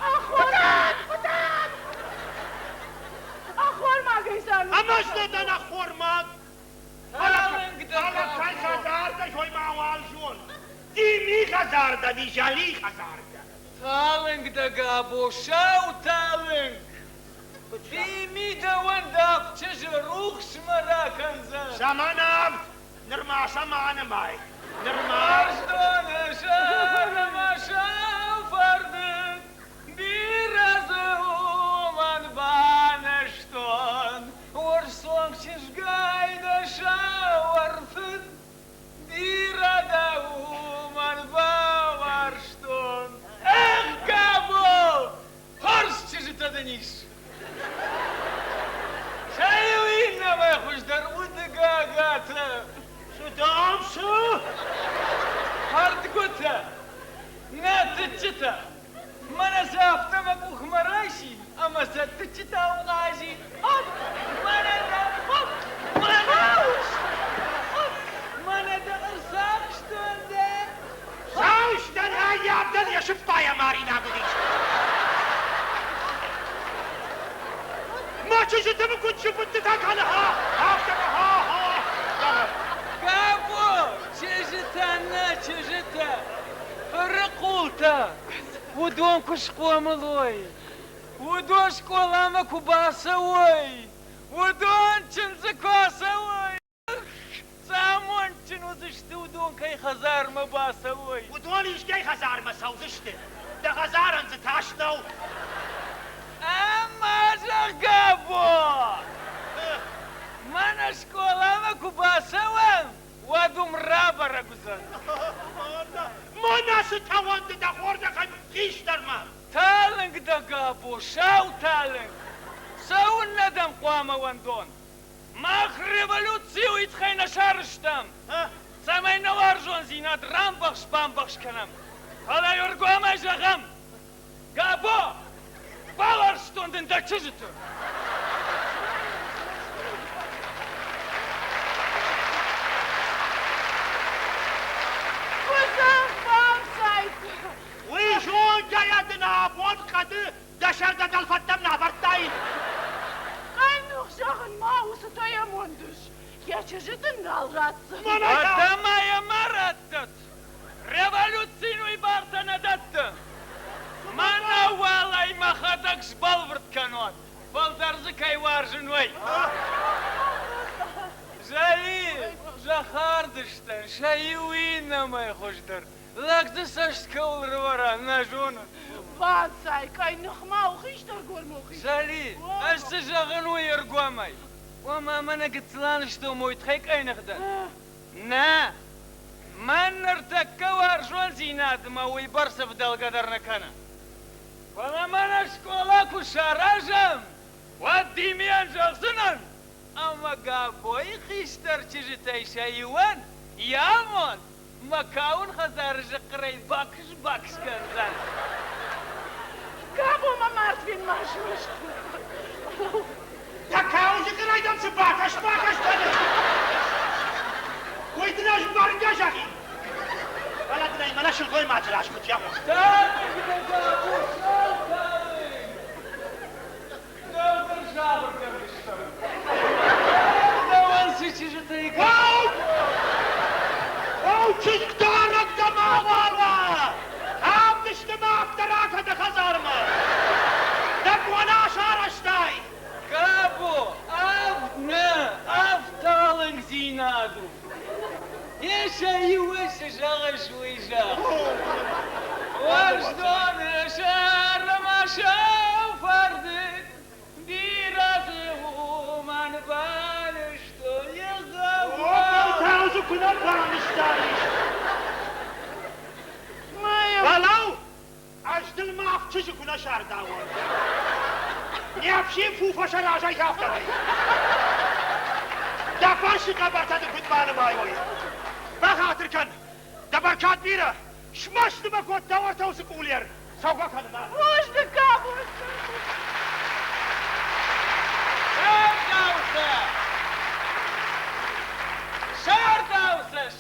اخوار ما گیسان
اماش ندن اخوار ما حالا كاي خزار دا شوي معوال جون ديمي خزار دا دي جالي خزار دا
تالنگ دقابو شاو تالنگ ديمي دوان داف چج روخ شمرا كنزان
زمانم نرما سمعنا ماي نرما
أشتون شان ما شان فردن بيرزو من بانشتون ورسوم ششقاي دشاورفن بيردو من باورشتون اخكابو هرس چج تدنيش شايوين ما يخش در ودقاقاته
سودام شو
هارد قلتها ناتجتا من سافتا مكوخ مراشي اما ستجتا وغاشي من دا ارساقشتون ده
ساوشتن هاي عبدال يا شفايا مارينا قديش ما تجد بكون شفت تاكل ها
كابو چجتا رقولتا ودون كشقوا ملوي ودون شكولا مكو باسوي ودون چنزكوا سوي سامون چنوزشت ودون كي خزار مباسوي
ودون ايش كي خزار ما سوزشت ده خزار انز تاشنو
اما جاقابو من شكولا مكو باسوي ودوم رابا رقزن
ما ناس تاوان ده خورده خم خيش درما
تالنگ دقابو شاو تالنگ سو ندم قوام واندون ماخ ريفولوتسيو يتخين شارشتم سامي نوارجون زينات رام بخش بام بخش كنم هلا يرقوام جغم قابو باورشتون دن دا چجتو
ويشون جايدنا بود قد دشرد الفتم نبرتاين
قاينوخ شاخن ما وستايا موندش يا چجتن نالغات
ادما يا مرتت ريفولوتسينو يبارتا ندت مانا والله ما خدكش بالورد كانون بالدرزك اي وارجنوي جالي جاخاردشتن شايوين ما يخشدر لك دسشت كول رورا ناجونا
بانساي قاينوخ ما وخيشتر قول موخي
جالي اشتجاغنو يرقوامي وما من قلت لانشتو مويتخيك اي نخدن نا من نرتك وارجون زينات ما ويبرسف دل قدر نكنا وما من اشكولاك وشاراجم وديميان جغزنن اما قابوي خيشتر چجتاي شايوان يامون مكاون خزار جقري باكش كنزل
كابو ما مارت فين ماشوش
تكاوز قرايدم سباكش تاني ويدناش بارنجاش اخي بلدنا ملاش الغوي ما تلاش كنت يا مو او چیز دارم دماغ والله هم نشتماع دراك هذا خزارما دقونا شارشتاي
كابو افتالن زينادو ايش ايوش شغش ويجا واش دون شار ما شاف فردك ديرته من بالش تو يغوا
تعوزو كنا بانشتاري ولو اجدل ما افتشي كنا شار داون يفشي فوفا شراجا يافتري دفاشي قبرتا دكت بانا بايوي بخاطر كان دبركات بيرا شماش دبكوت دور توسك اولير سوقا كان ما
وش دكابو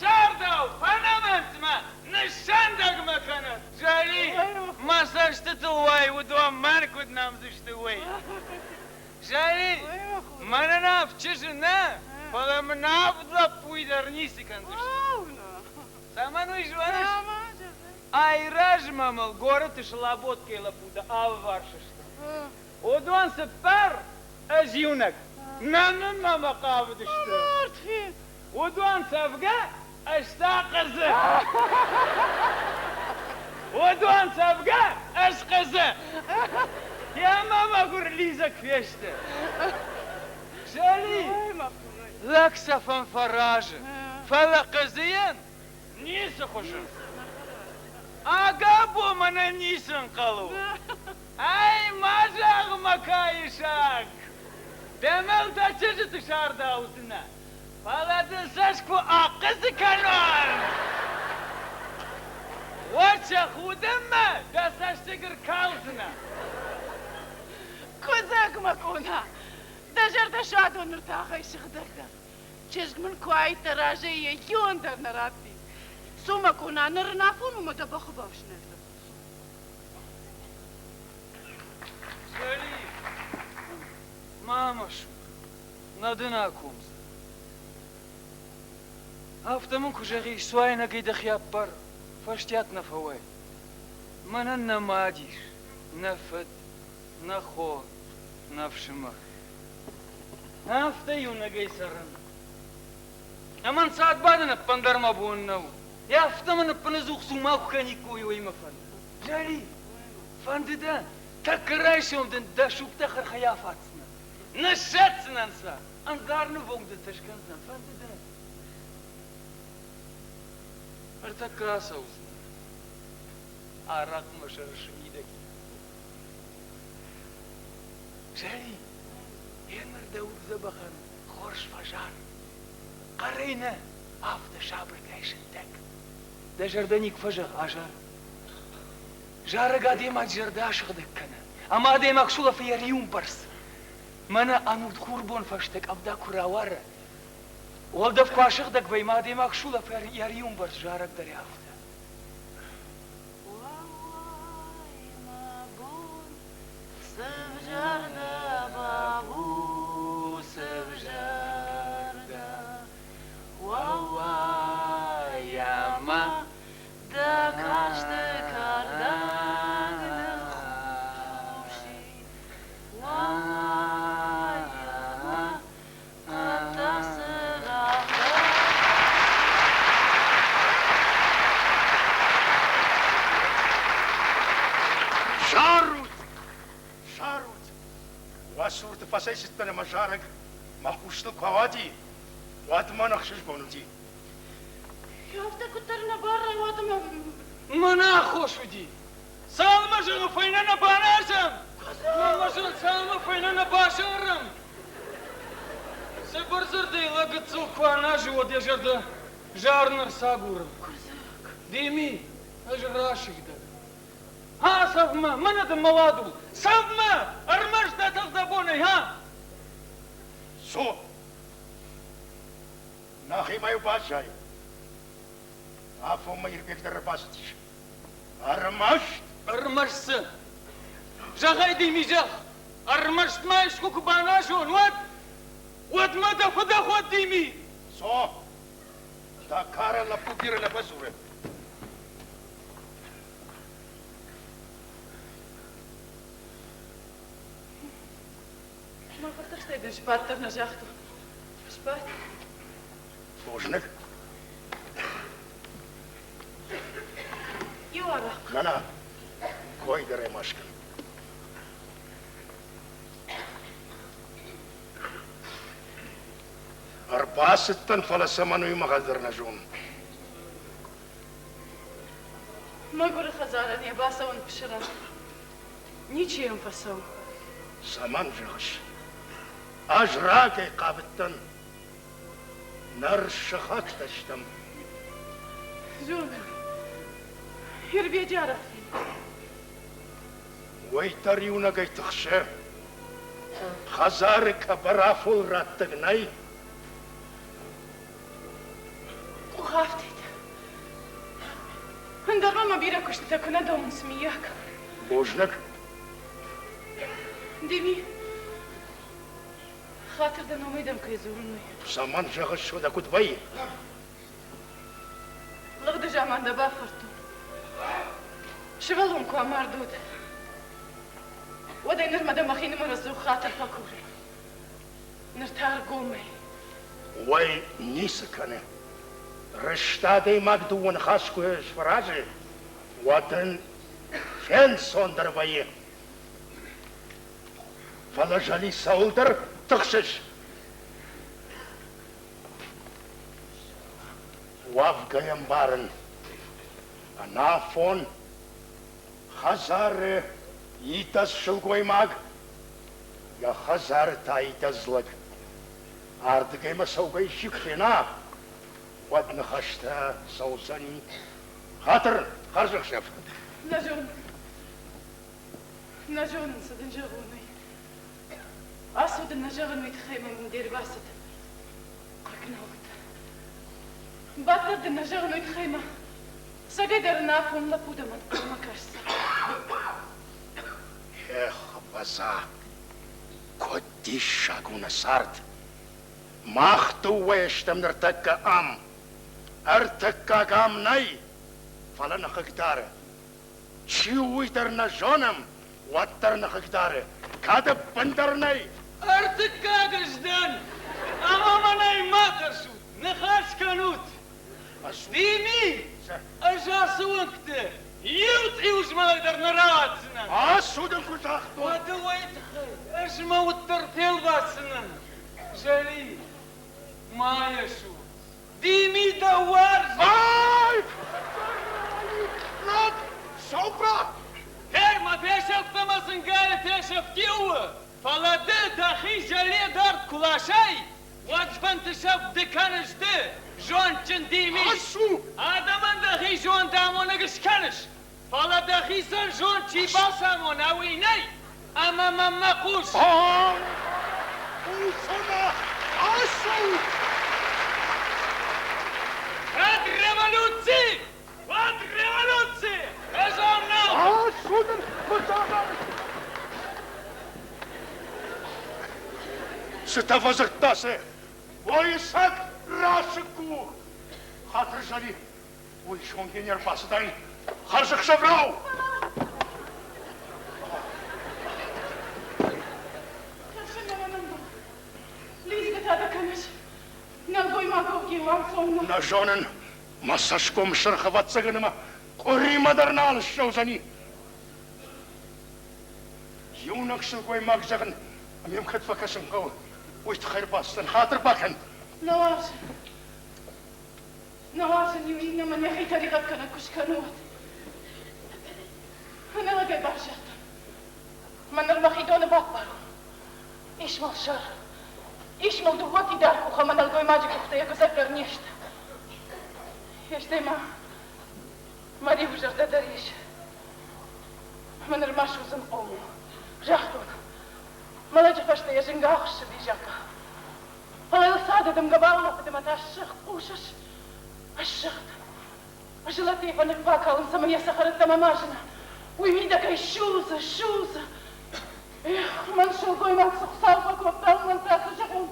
شارداو فنمت ما نشندق مكانت جالي ما سرشت واي ودوام مانك ودنام زشت واي جالي ما ناف تشجنا فلا مناف ضبوي درنيسي كان زشت سامانو يجوانش اي راجما مال город شلابوت كيلا بودا аваршишта ودوان سبر اجيونك نانا ما قابدشت
مارت فين
ودوان سابقة اشتاقزة ودوان سابقة اشقزة يا ماما قرليزك فيشته شالي لك سفن فراجة فلا قزيان نيس خشن اقابو من نيس انقلو اي ما جاغ مكايشاك دمل تشجت شار داوزنا فلا تنساش كو اقز كانون واتشا خودما دستاش تقر كالزنا
كوزاك مكونا دجر دشادو نرتاخي شخدك ده چشق من كواي تراجي يون در نراتي سوما كونا نرنافون ومدبخو باوش نرد
شالي ماما شو ندنا كومز افتمون كجري سواينا قيد خياب بر فاشتيات نفوي من النماديش نفد نخو نفشمه افتيونا قيسرن امان ساعت بعدنا بندر ما بونو يا افتمن بنزوخ سوماكو كان يكوي ويما فن جاري فنددان تكرايشهم دن داشوك تخر خيافاتنا نشاتنا نسا انظار نفوق دن تشكنزنا فنددان ارتكاسا وزنا عراق مشرش ايدك جاري يمر داود زبخن خورش فجار قرينا افضل شابر كايشنتك ده جردانيك فجر عجر جارة قادي ما جرداش غدكنا اما دي مكشولة في يريوم برس منا انو تخوربون فشتك ابدا كراوار والدف كواشق دك بي ما دي مكشولة في يريوم برس جارة قدري افضل
سفجردا بابو سفجردا واوا يا ما دا كاشت كاردان خوشي واوا يا ما دا سرافا
شاروت واسورت فاسيستنا مشارك ما خوشتل كوادي واتما نخشش بونتي
يافتا كترنا برا واتما
منا خوشو دي سالما جنو فيننا باناشم ماما جن سالما فيننا باشرم سبر زردي لقد سوق وانا جوا دي جرد Жарнер сагуром. Дими, аж рашик да. Ha savma, mana da maladu. Savma, armaş da tağda bonay ha.
So. Нахай мою бачай. Афу майыр бектер бастиш. Армаш?
Армашсы. Жағай деймей жақ. Армаштмай шкуку бана жон. Вот мада худа ход деймей.
So. Da care la putire la băsure.
Maar wat is dit? Spat er naar zacht. Spat.
Служник?
Юара.
На. Кой да ремашка. Арбасыттан фаласаману мағадырна жон.
Магуры хазара не басаван пшира. Ничем фасау.
Саман жағыш. Ажрагай қабыттан. Наршахат таштам.
Жон. Ирбеджаров.
Уайтар юнагай тұқшы. Хазары кабарафул раттығнай.
Угафтит. Андарма бира кушта кына дом смеяк.
Божнак.
Деми. Хатырдан умайдам кайзурной.
Саман жағыш шода кутбай.
Лăgdă jamanda bafărtu. Și vălum cu amar dud. Oda nărma de mahine mă răzu khatar fakure. Nărtar gomei.
Uai nisăcane. Răștadei magduun hascu șfaraje. Oatăn fen sondărvaie. Falajali saultar tăxăș. Wafgayam baran. Anafon. Hazare. Itas shulgoy mag. Ya hazar ta itazlag. Ardgayma saugay shikfina. Wadna khashta sausani. Khatır. Kharjık şef.
Najon. Najon sadın jaguni. Asudın najon mitkhayma min derbasat. Qaknawt. Batlar din najon mitkhayma. Sagedar nafum la pudaman makashsa.
Baza, codișa cu un sart. Mahtu ueștem nărtăcă am. Artăcă am nai. Fala na hăctare. Ci uităr na jonam. Oatăr na hăctare. Cadă pântar nai.
Artăcă găjdan. Amama nai matarsu. Năhaș canut. Dimi. Așa să uncte. Eu ți-uș mă dar nărațnă.
Asudăm cu zahtul.
Poate uit, aș mă utărpel vațnă. Jali, maieșu, dimi da uarzi.
Ai! Rod, sopra!
Her, mă peșef pe mă zângare peșef tiuă. Faladă, da hi jali dar culașai. Oați bantășef de canăș de. Joan cendimi.
Asu!
Adamın da hi joan damona gışkanış. Fala da hi sen joan çibasam ona uynay. Ama mamma kuş.
Aa! Usana! Asu!
Rad revoluții! Rad revoluții! Ezam now!
Asudăm cu zahtul. Să te văzătase. Voi sac rasă cu. Hatır jali. Ui şongin yer basıdayın. Harjık şavrau. Na jonen masaşkom şırxıvatsıgınıma. Korimadırını alışşauzani. Yunakşıl koymak жағын. Amem kıtfakasın kav. Uyt xayr basın. Hatır bakın.
نواش نواش يوينا من يحي طريقة كنا كشكنوت أنا لقي برشات من المخيدون بطبرو إيش مال شر إيش مال دواتي داركو خمن القوي ماجي كفتيا كسكر نيشتا Ești-ma, Maria ujar de dăriș. Mă nărmașul sunt omul. Jahtun. Mă lege făște ești în gauș și dijaca. Mă lăsade de-mi găbală pe de măta șăht ușăș. Așăht. Așă la teipa ne facă însă mă iesă hărătă mă majină. Uimidă că-i șuză. Mă înșelgoi m-am suxal pe copil, mă întreasă și acum.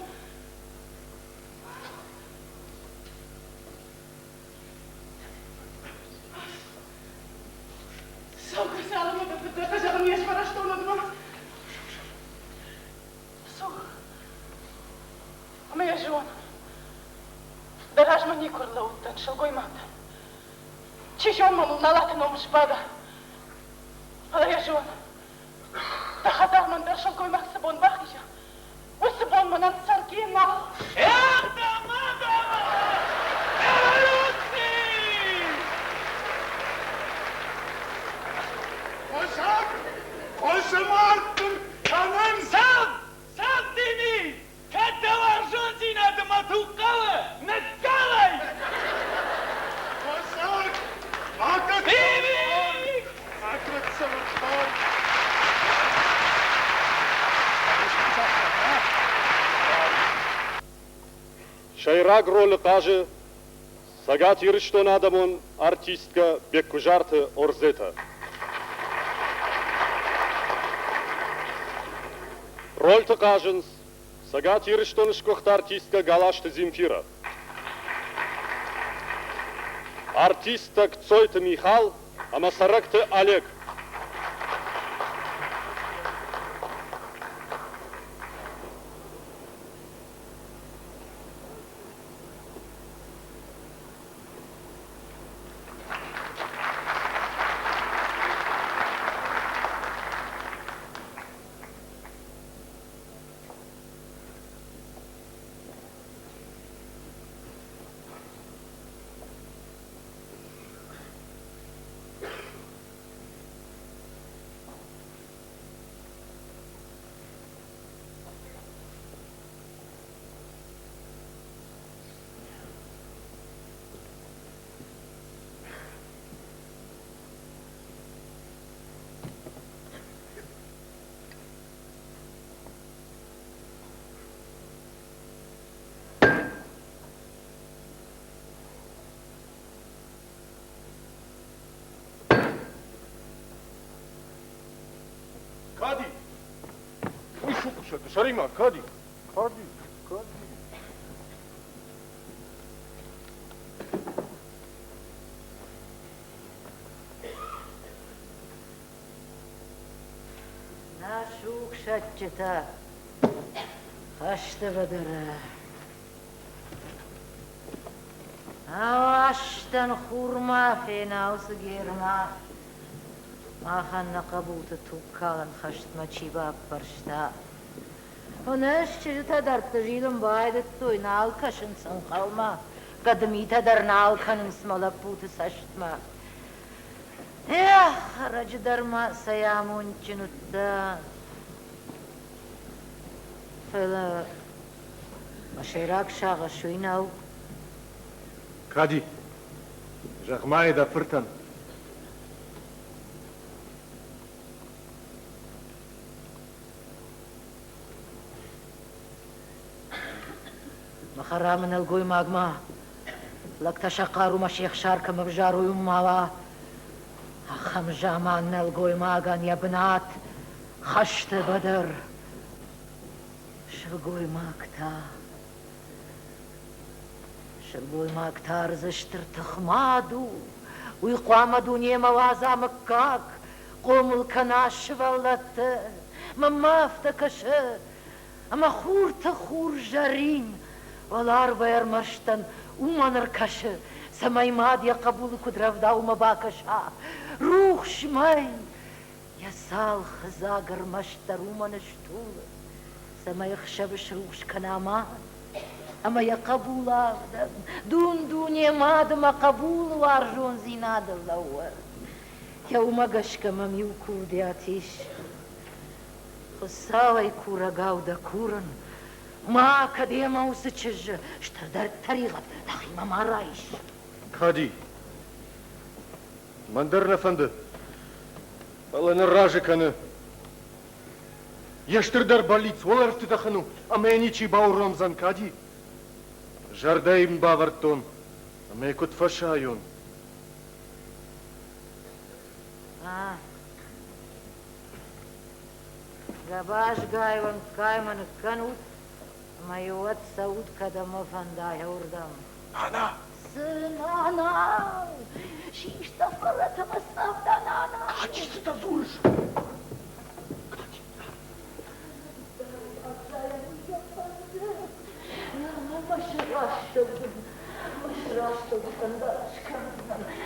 Sau că seara mă dă că nu ești fără ștonă de mă. Sau. Mă e Joan. Dar aș mă nicur lăută, înșelgoi m-am. Ce și-o mă mult în om șpada. Ăla e Joan. Da hadar mă ndar șelgoi m-am să bon bachija. O să bon mă n-am țarchina.
Iartă, mă!
Osă martăm canăm!
Sam tini! Că te o ajunțina de mă tucală! Năcală-i!
Osac! Acăt să mă spar!
Шайраг роль каже, сагат ирштон адамон артистка беккужарты орзета. Рольты каженс, сагат ирштон шкохта артистка галашты Земфира. Артисток Цойта Михал, а Масаракты Олег.
Kadi! Uy şukusa, sarima, Kadi! Kadi!
Нашук шатчета, хашты бадыра. Аштан хурма фенаусы герма. Маханна кабуты туккалан хаштма чибак баршта. Онаш чижта дарпты жилым байды той налкашын сын қалма. Кадымита дар налканым смалап буты саштма. Эх, радждарма саямунчинутта. Фела маширак шага шуйнау.
Kadi! Жахмай да фыртан.
مخرامن الگوی ماغما لك تشقارو مشيخ شارك مبجارو يماوا خم جامان الگوی ماغان يا بنات خشت بدر شلگوی ماكتا رزشتر تخمادو ويقوامدو نيما وازا مكاك قوم الكناش ولت مما افتكش اما خور تخور جارين والار بير مرشتن ومنر كش سماي ماديا قبول كدرف داو مباكشا روح شماي يا سال خزاقر مشتر ومنشتول سماي خشبش روش كنامان اما يا قبول دون دنيا ما قبول وارجون زيناد الاول يوم قشك مميوكو دياتيش خساوي كورا قاودا كورن ما كديما وسچج اشتر در طريقة دخي ما رايش
Hadi. Mandarin efendi. Balını rajı kanı. Yaştırdar baliц, olar tüdahını. Ama eniçi bağır Ramzan kadi. Жардайм бавартон, аме кот фашайон.
Габаш гайван кайман канут, майот сауд кадама фандай урдам.
Ana!
Сынана! Шишта фарата масавда нана!
Kaçısı da dur!
Машрашты кандарашкам.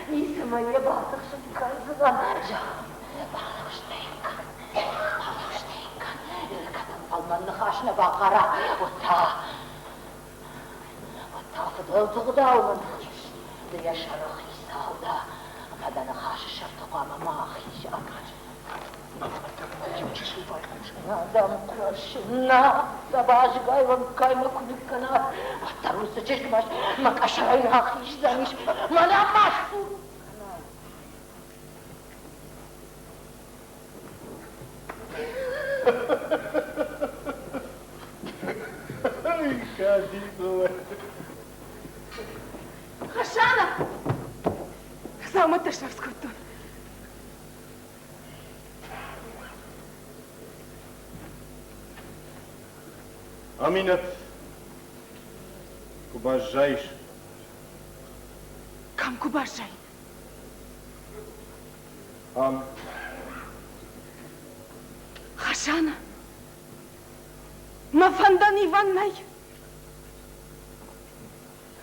Ниса моя батахшын кайзыган. Балыштайка. Иркадан салманны хашына бақара. Отта фыдылдығдаумын. Дыя шарахи салда. Каданы хашы шартуғама махи шарахи. Адам құрашына, сабаж гайван кайма күніккана, аттарусы чешмаш, макашарайын хақи işlemiş, манамашу.
Ай, Кадидова.
Хашана! Сама Ташевскую-то.
Аминат. Кубажаиш.
Кам кубашай.
Ам.
Хашана! Мафандан Иваннай!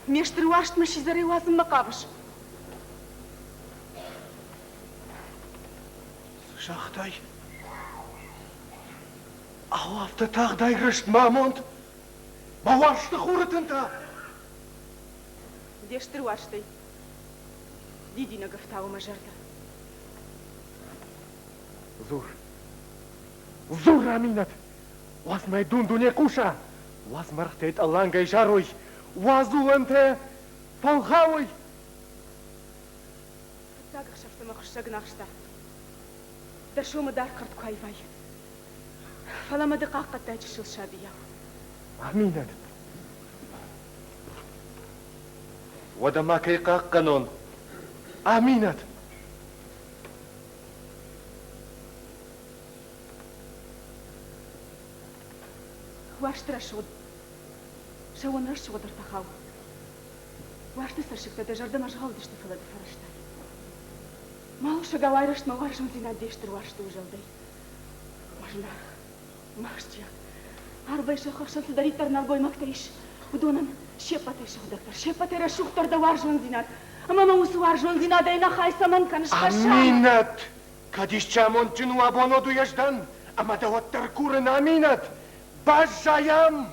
Мештр уашт машизары уазым мақабыш.
Шахтай. Ауафта тағдай рышт мамонт. Бауашты хурытынта.
Дештр уаштай. Дидина гафтау мажарда.
Зур. Зур, Аминат. Уаз майдун дуне куша. Уаз мархтет алангай жаруй. Уазуланте фалхауй.
Тагах шафта махшаг нахшта. Дашома дар карт кайвай. Фалама дақаққа тәчішіл шабия.
Аминат. Вадама кайқақ қанон. Аминат.
Уаштра шуд. Шауан раш шудар тахау. Уашты саршықта дажарда мажғал дешті фалады фараштай. Мал шагавай рашт маваршын зина дештір уашты ужалдай. Мажнар. Махшча. Арбай шахашан сударитар налбой мактаиш. Удонан шепатай шахдактар. Шепатай рашухтар да варжон зинат. Амама усу варжон зина да ина хай саман канышкаша.
Аминат. Кадишчамон чину абоноду яждан. Ама да оттар курын аминат. Бажаям.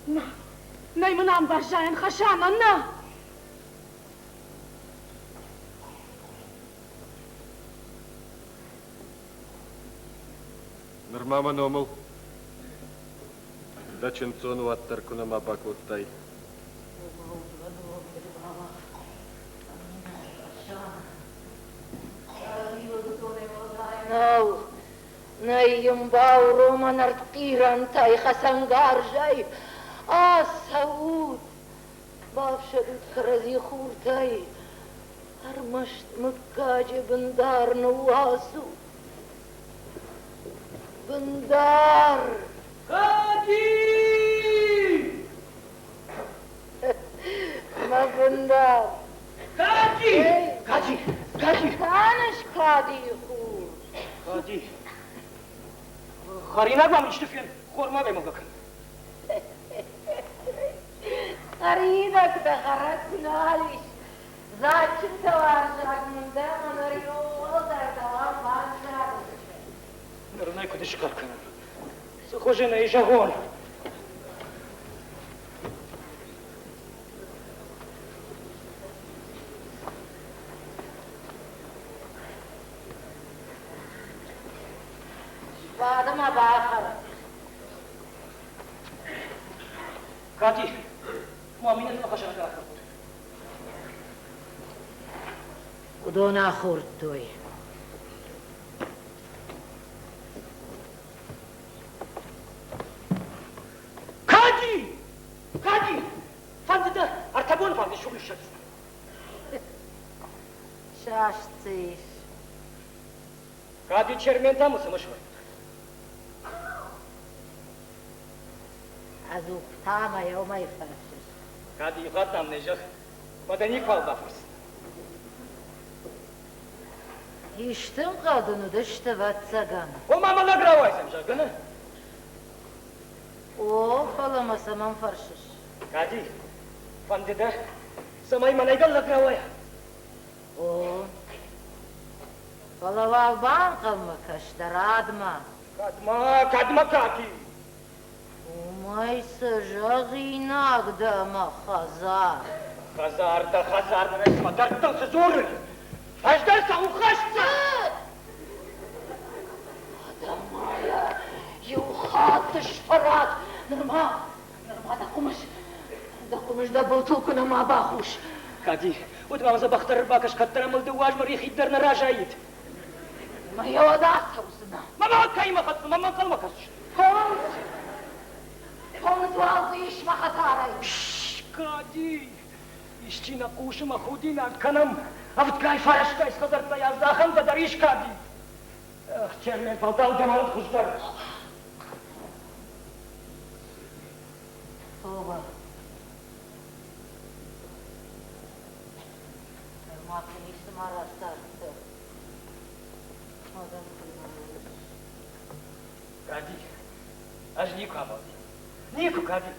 На. Найманам бажаям хашана на.
Нормама номал. Да ченцону аттар кунама бакоттай.
Нау, найымбау роман артирантай хасангар жай. А, Сауд, бавшадут харази хуртай. Армашт мыккаджи бандар на уазу. Бандар!
Кади!
Ма бандар!
Кади! Кади! Кади!
Канаш кади хур!
Кади! Харинак вам иштефен, хорма бемогакын.
Харинак да харак налиш. Зачем таваржак мында манаринол дартавар банжак.
Нырнай кудыш каркана. Сохоже на ижагон. مامینه تو خشن کرد
ودونا خورد توی
كادي فانت ده ارتبون فانت شغل الشمس
شاشتيش
كادي تشيرمين تاموس مشوي
أذوق تاما يوم يفرشش
كادي يقدم نجح مدني كوالبافرس
يشتم قادنو دشت واتساقان
وما مالا قراواي سمجاقنا
او فلا مسامن فرشش
كادي فانت ده سماي مالا يقل قراواي
او فلا وابان قلمكش درادما
كادما كادي
وما يسجغي ناقدما خزار
خزار ده اسمه درتن سزورني اش درسه وخشته
دمايا يوخاتش فرات نرما دا قمش دا بلطوكنا ما باخوش
كادي وتما مزا بختر باكش كتر مل دواج مريخ يدرنا راجايت
ما يودات وزنا
ما كايمة خطف ما قلمكش
فوز واضيش ما خساري
كادي يشتينا قوش ما خودينا كنم افت كاي فرش كاي خضر بياز داخل بدريش كادي اخ چرمن فالتاو جمالت خزدر
توبة ما كنيش مرة استارت
كادي اجنيكو عبادي نيكو كادي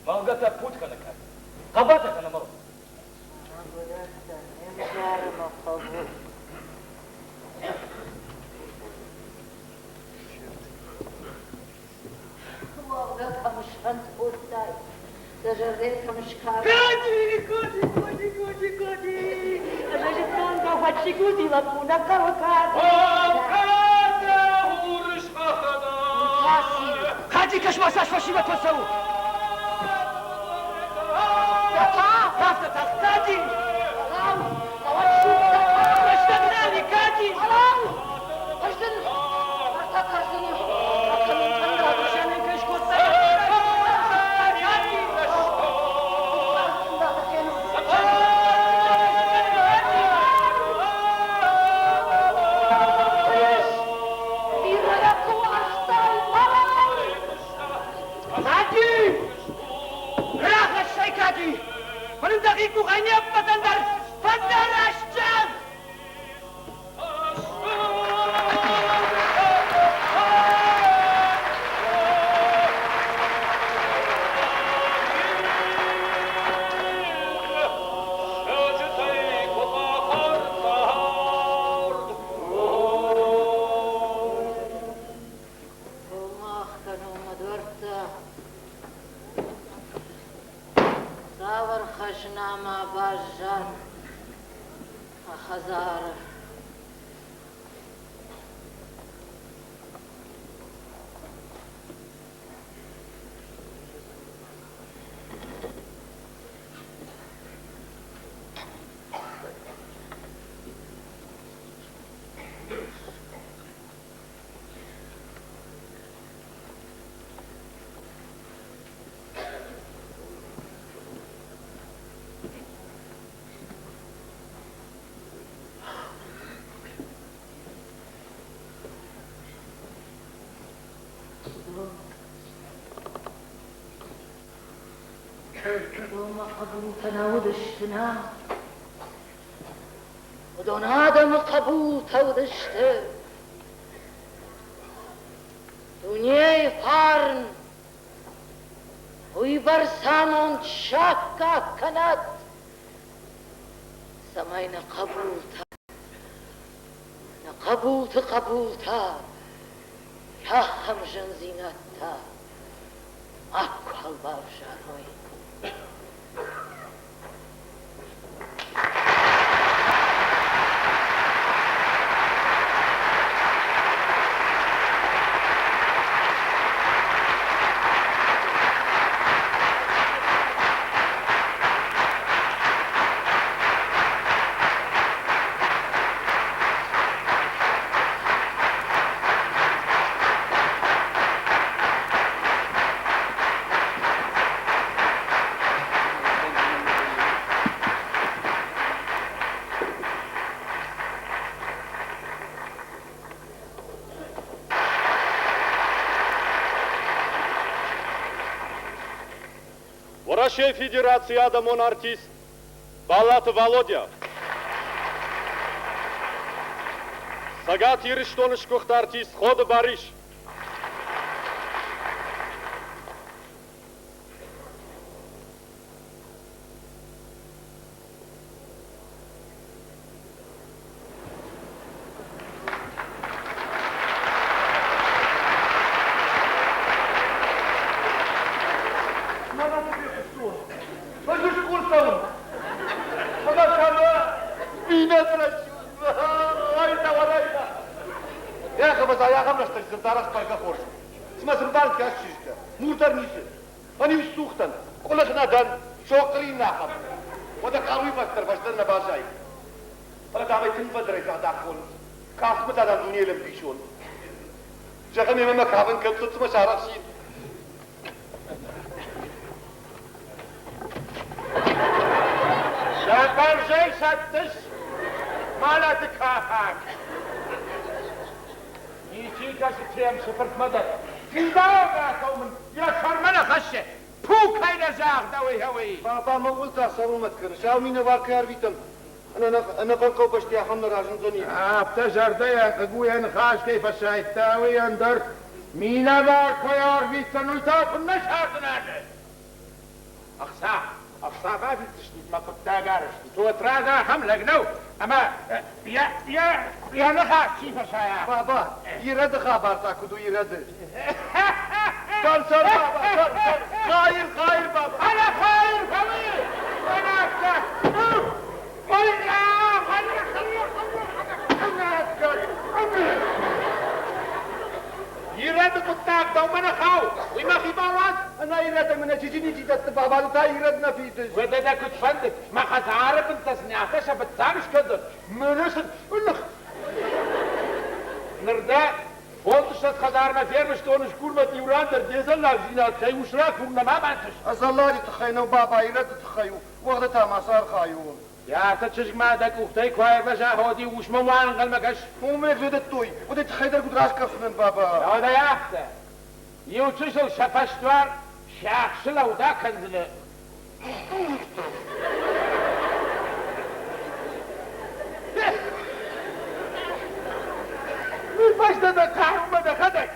مالقتها بوتك انا كادي قباتك انا مرة
والله مش انت بوتاي تجريتها مش كار
كادي انا جبتون دا فاتشي كودي لابونا كاروكاد كادي كاش ما ساش فاشي ما تسوي كادي اشتغلاني كادي من دقيق غني بدندر فندر اشجان
خشنامة باجان خزارة دوما قبول تناود اشتنا ودون آدم قبول تودشت دنیای فارن وی برسانون شاکا کند سماین قبول تا یا همجن زینت تا أكل بابشاروي
Российская Федерация да монартист Балат Володя. Сагат Ирштоныш артист Хода Бариш.
أنا قنقو بشتي حمنا راجن زني.
تجرد يا قوي خاش كيف شايتاوي أندر مينا بار كيار في سنوتا كنا شاطنا. أخسا ما في تشتيت ما كنت تاجرش. تو تراجع حملة جنو. أما يا نخاش كيف شايا.
بابا يرد خبر تاكدو يرد. كان سر بابا كان خير بابا.
أنا خير كمي. أنا أكثر. يرد قطاك دومنا خاو وما في باواز
انا يرد من جيجيني جيت بابا تا يردنا في دز
وده كنت فندك ما خز عارف انت سنعتش بتسامش كده مرسل قلك نردا فولتش خزار ما فير مش تونش كل ما تيوران در ديزل لازينات خي وشراك وما بانتش
الله تخينو بابا يرد تخيو وقتها ما صار خايو
يا تشج ما دك وقتي كوير بشا هودي وش موان قلمكش
مو ميك توي ودي خيدر قدراش كفنن بابا
هذا يا اخته يوتشل شفشتوار شاخشلا ودا كنزله باش ده كارم ده خدك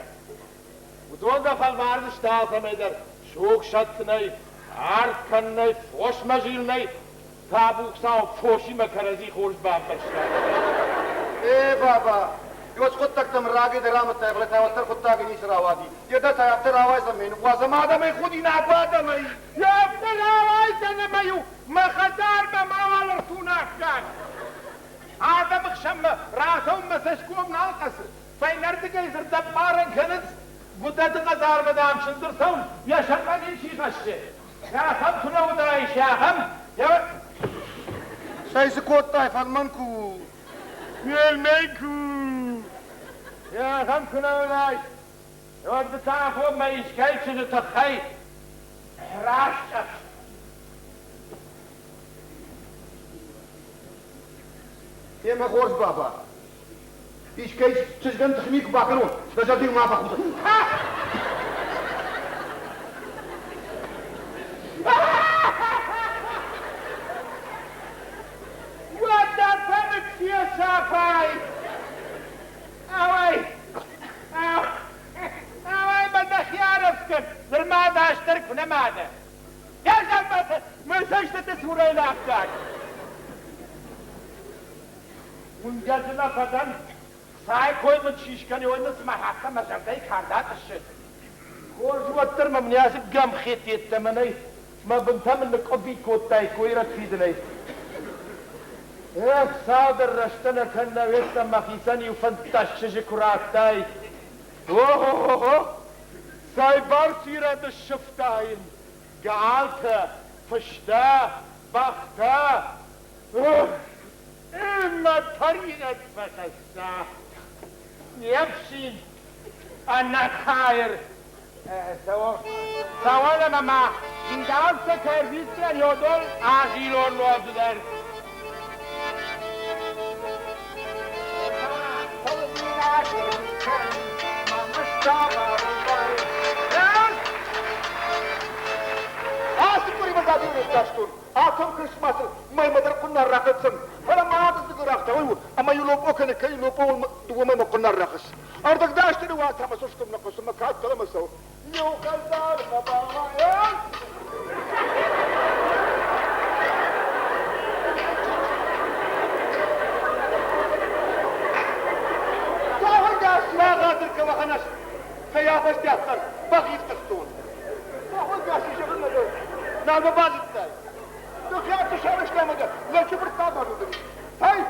ودون ده فالمارد شتاز ميدر شوك شتني عرض كني فوش مجيلني تابوك ساو فوشي مكرزي خورج باب بشتا
ايه بابا يوش خدتك تمراغي درامت تايبلتا وستر خدتاك نيس راوادي يدا تايبتر آواز زمين وازمادا مي خودي نابادا مي
يابتر آواز زميو مخدار بموال رسونا افكار هذا مخشم راسهم مسشكوب نالقس فاينردك يزر دبارن كنز قدت قزار بدام شندر سون يا شرقاني شي خشه يا خم تنو درايش يا خم يا
شايس كوت تايفان منكو
الميكو يا خم تنو درايش يود تعرفوا ما يشكيش تتخي راشك
يا ما خورج بابا يشكيش تشجن تخميك باكرون بجدي ما باخذ
ودا فمك يا شافاي اوي بدك يعرفك لماذا اشترك في لماذا يا زلمة ما سجدت تسوري لأفتاك ونجزنا فدن ساي كوي من شيشكني ونسمع حقا ما جردي كاردات الشد وتر ما مناسب قام خيتي التمني ما بنتمن قبي كوتاي كويرت في دني يا صادر رشتنا كنا ويسا مخيساني وفنتش شكراتاي اوه سايبر سيرة الشفتاين قعالتا فشتا بختا إما طريقة فتستا يمشي أنا خير سوالا ماما دیدم سکرویس در یادول آخیرون نوازدن آسم بری مزادی نیستاشتون آتم کشماس مای مدر قنار رقصن ولا ما عادت قرافته ويو اما يلوب اوكن كي يلوبو دوما ما قنار رقص اردك داشتني واتها مسوشكم نقص ما كات كلام سو يو قلدار بابا يا ما غادرك وخناش سيافش تيحصل بغيت تختون ما قاسي شغلنا دول نعم بازي التاي دخلت تشارش لمدة لا كبر طابع بدري هاي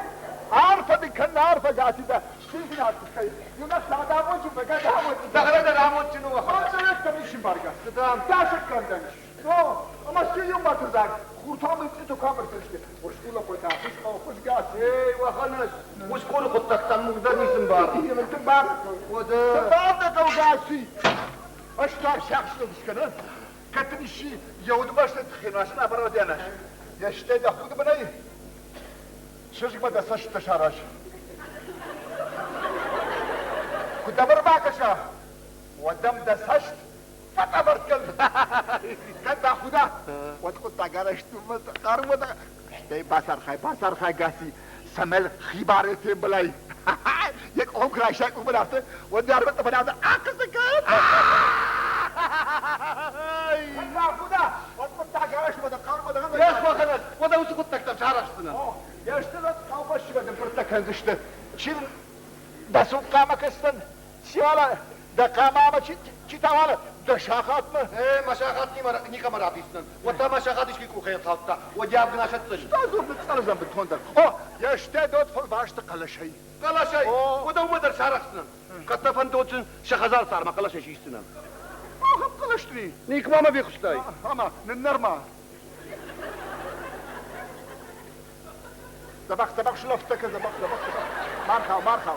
عارفة دي كنا عارفة قاسي ده كيف نعرف تخيل يونس سعدا موجي بقى دعوة دخلت دعوة شنو وخلاص ما تمشي بارقة تمام تاشك كان دانش نو اما شي يوم ما تزاق خورتام يتسيتو كامر تشكي ورشتولا بويتا خوش قاسي اي وخلاص وش قولي خطك تنمو قدر نيسن بار هي من تنبار وده تنبار ده تو قاسي اشتار شخص نسكنن كتنشي يهود باش تتخينو عشان ابرا ديناش يشتي ده خود بناي شوشك ما دساش تشاراش كنت امر باكشا ودم دساشت فتبر كلب كنت اخودا وتقول تاقارشت قارو ده اشتي باسر خاي قاسي سمل خيبارتين بلاي يك اوم كراشاك وبلافته ودي عربت بناده اكسك كنت اخودا وتقول تاقارشت وده قارو ده يا اخوة خلال وده وسكت تكتب شعرشتنا يا اشتغلت قوبش بدن فرتك هنزشت شيل ده سوق قامك استن شوالا ده قامامة چی تاوالا ده شاخات ما ايه مشاخات نيكا مرابيسنن وده مشاخاتش كيكو خير خالتا ودياب قناشت تلي شتازور بتسالزن بتوندر يشتي دوت فالباشت قلشي وده ومدر شارخسنن قطفن دوتن شخزار صار ما قلشي شيستنن هم قلشتني نيك ماما بيخشتاي اما ننرما زبق شلفتك زبق مارخاو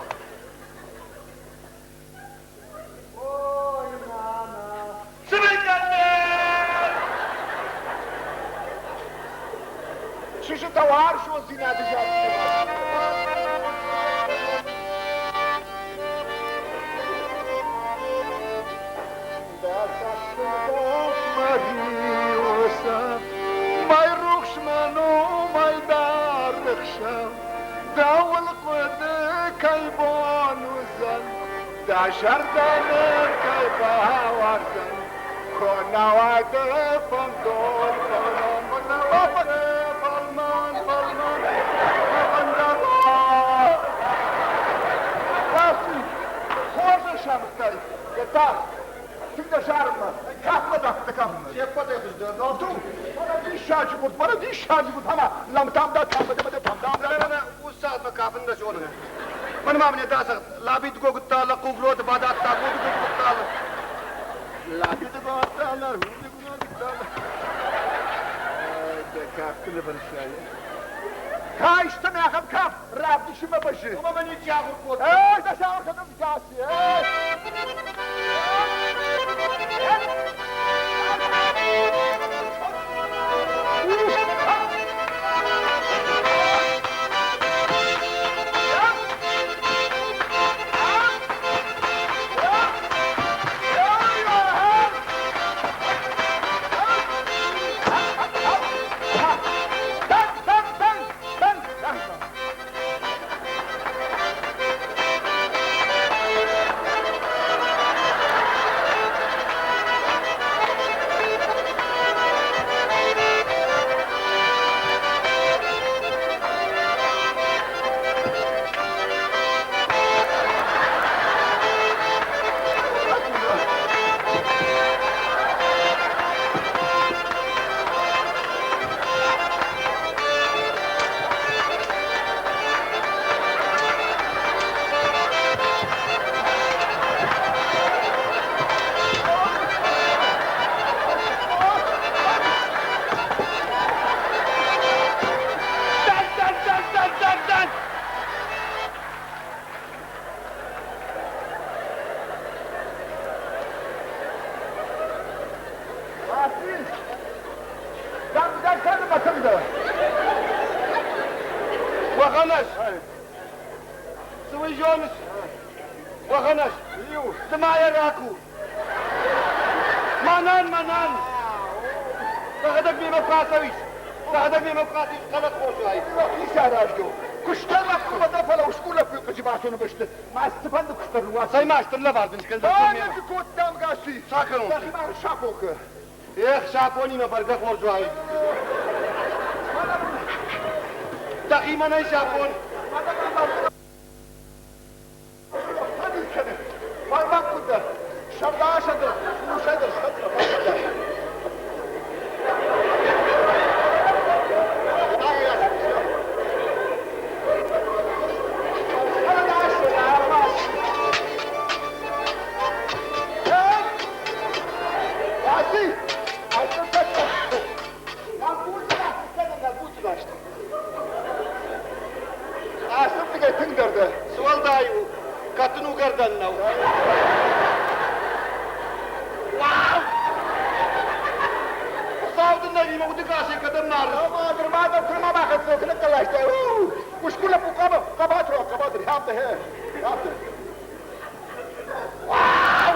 شو توار شو زينة دجاج ما يروحش منو ما يدارخش داول قد كيبون وزن دا شردن كيبها وزن كنا وعد فندور كنا وعد فالمان راسي خورد شامستاي يتاس تقدر شارما كاف مدى تكامل شيخ بدأ يخشدر نوتو وانا دي شاجي بود هما لم تامدا لا وستاد مكافن دا شونه من ما من يداسق لابي تقو قطا لقوب لوت بادات تاقو تقو قطا لابي تقو قطا لا هو تقو قطا ده كاف كله برشاي هاي اشتمع يا كاف راب دي شما بشي وما من يجي اخر قوت ايه ده شاور كده بكاسي
وخنش سوي جونس وخنش دمايا راكو منان تاخدك بما بقاتويش تاخدك بما بقاتويش خلق خوشاي
يساراجو كشتر لك بدل فلو شكولا في قجباتون بشت ما استفند كشتر الواسي
ساي ما اشتر لفاردن كل
انا بكوت دام قاسي
ساكنون
داخل ما شافوك
اخ شافوني ما فرق خوشاي دقي ما شافون
هذه كده ما كنت شرداش هذا مش هذا
سوال دايو كاتنو گردنو واو صوت النبي موجود قاسي قدم نار
ما ادري ما باخذ صوت لك الله يستاهل وش كله فوق قبادر هابطه هي هابطه
واو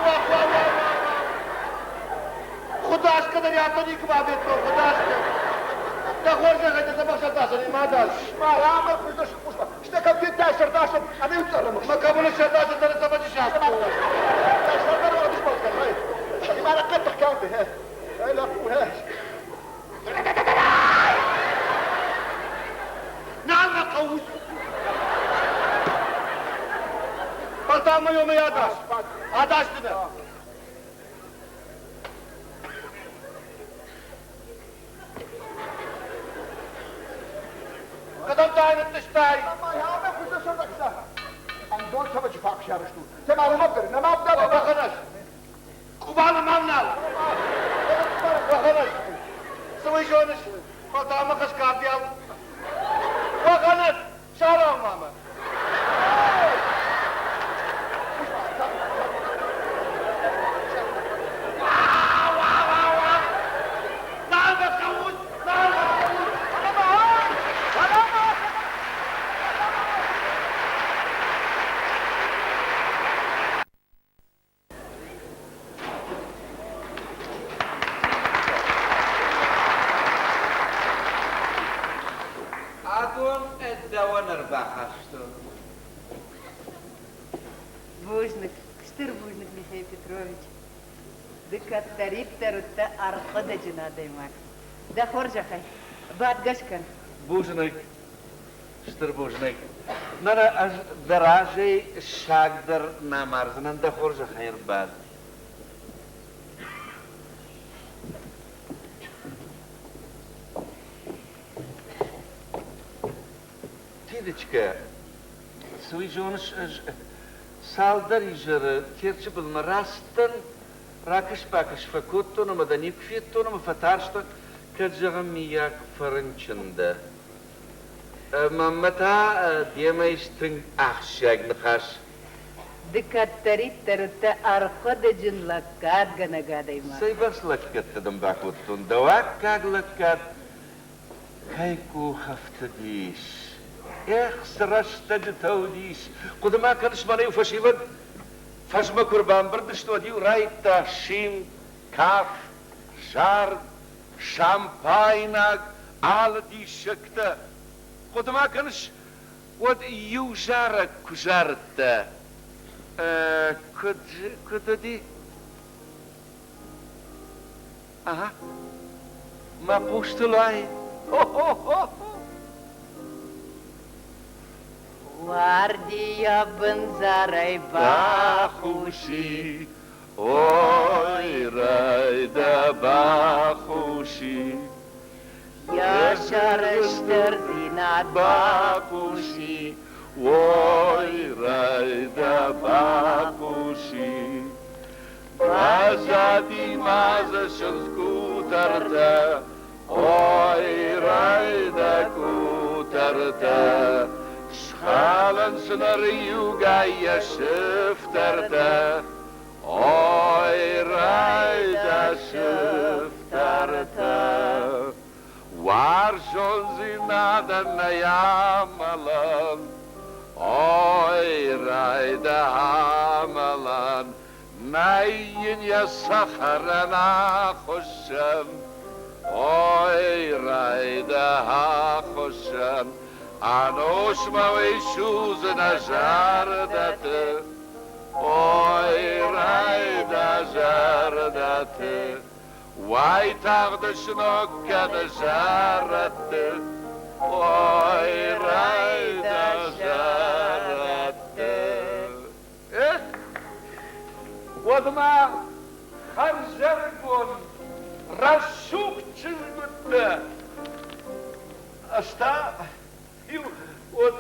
خداش قدر يعطيني كبابيت خداش ده خورجه غير تبغى شداسني ما داش
ما رامك فيش مصطفى اشتكى في الداشر داشر انا يتسلم
ما قبل الشداسه ترى تبغى شاف
داشر ولا مش بقول هاي ما لقيت حكايته هاي لا هاي
نعم قوي بلطام يوم يا داش اداش ده قدم تعين التشتاي
ما يا عم كنت شرطك ساعه عندون تبجي فاق شارشتو تمام ما بقدر ما بقدر
ما خرج قبال ما منال وخرج سوي شونش بلطام خش كارديال وخرج شارع ماما
Бужник, штыр бужник Михаил Петрович. Дыкаттарит тарутта арқыда жинадаймак. Да хоржахай, бадгашкан.
Бужник, штыр бужник. Нана аж даражей шагдар намарзанан да хоржахай бад. Тидечка, свой жоныш Салдар ижара, терче был марастан, ракаш пакаш факутту, но маданик фитту, но фатаршта, каджага мияк фаренчанда. Маммата демайстын ахшаг нахаш.
Дыкаттарит тарутта арқыда жин лаккат ганагадайма.
Сайбас лаккат тадам бакуттун, давак как лаккат, кайку хафтадиш. Эх, срашта джитаудиш. Куда ما كانش ماني وفشيلد فشما قربان بردش توديو رايتا شين كاف شار شامبايناك على دي شكتا كده ما كانش ود يوجارك كجارتا كده دي اها ما بوشتلاي
Вардия бензарай
бахуши, ой, райда бахуши.
Yaşarıştır zinat
бахуши, ой, райда бахуши. Азади мазашын скутарта, ой, райда кутарта. Schalen scenario je schiftarta, oi raida schiftarta.
Waar zal ze naden naar jamalen? Oi, rijde hamelen. Naien je Sachar Nachoshem. Oi, rijde Hachoshem. Anosh mawei shuzen azardate. Oi, rijde azardate. Wai tag de snokke de zarate. Oi, rijde azardate.
Wat maar gaan zeggen, raszoekjes met de. Asta, wat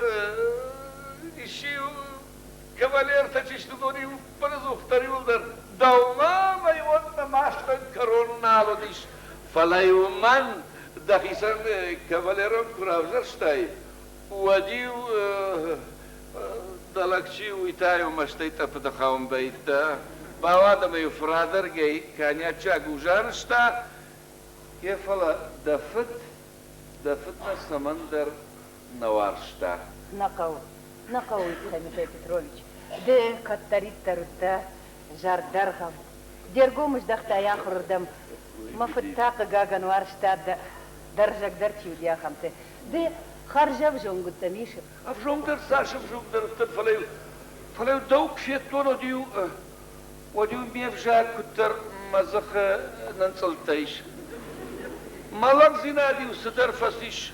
is je cavalier dat je doet nu bezocht daar wilder. Dauma, maar je wordt de master coronalo is. Valayu man, dat is een cavalier op trouwens stay. Wat je dalakci uitai om stai op de gaan bijten. Bawada meu frader gay kanya chagujar sta ke fala dafet na samandar nawar sta
نقوي Михаил Петрович. De каттарит рута жардаргам. Дергомуш дахта яхрдам. ما فتاق غاغن وارشتا درجك درتي وديا خمسه. De خرجب جون قداميش.
افجون در ساشم جون در فلو دوك في تونو ديو وديو بيفجا كتر مزخ ننسلتيش. مالك زنادي وستر فسيش.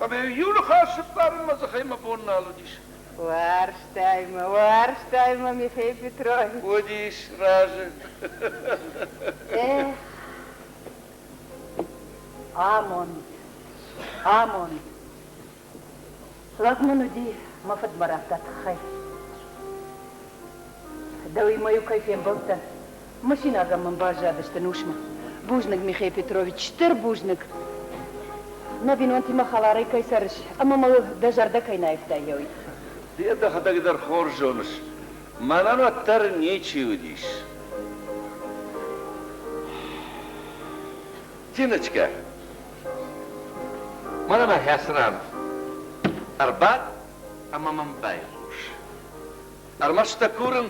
أبي يولو خاص بار مزخي ما بونالو ديش.
وارشتايما Михаил Петрович.
وديش راجل.
آمون لازم دي ما فد مرات خير دوي ما يكيف ينبلتن ماشي ناقا من باجا دشتنوشما بوجنك Михаил Петрович شتر بوجنك نبي انت ما خلاري كيسرش اما ما دجر دكاي نايفتا يوي
دي ده خدك خورجونش ما انا تر نيچي وديش تينچكا ما انا حسران اربات اما من بايروش ارمش تكورن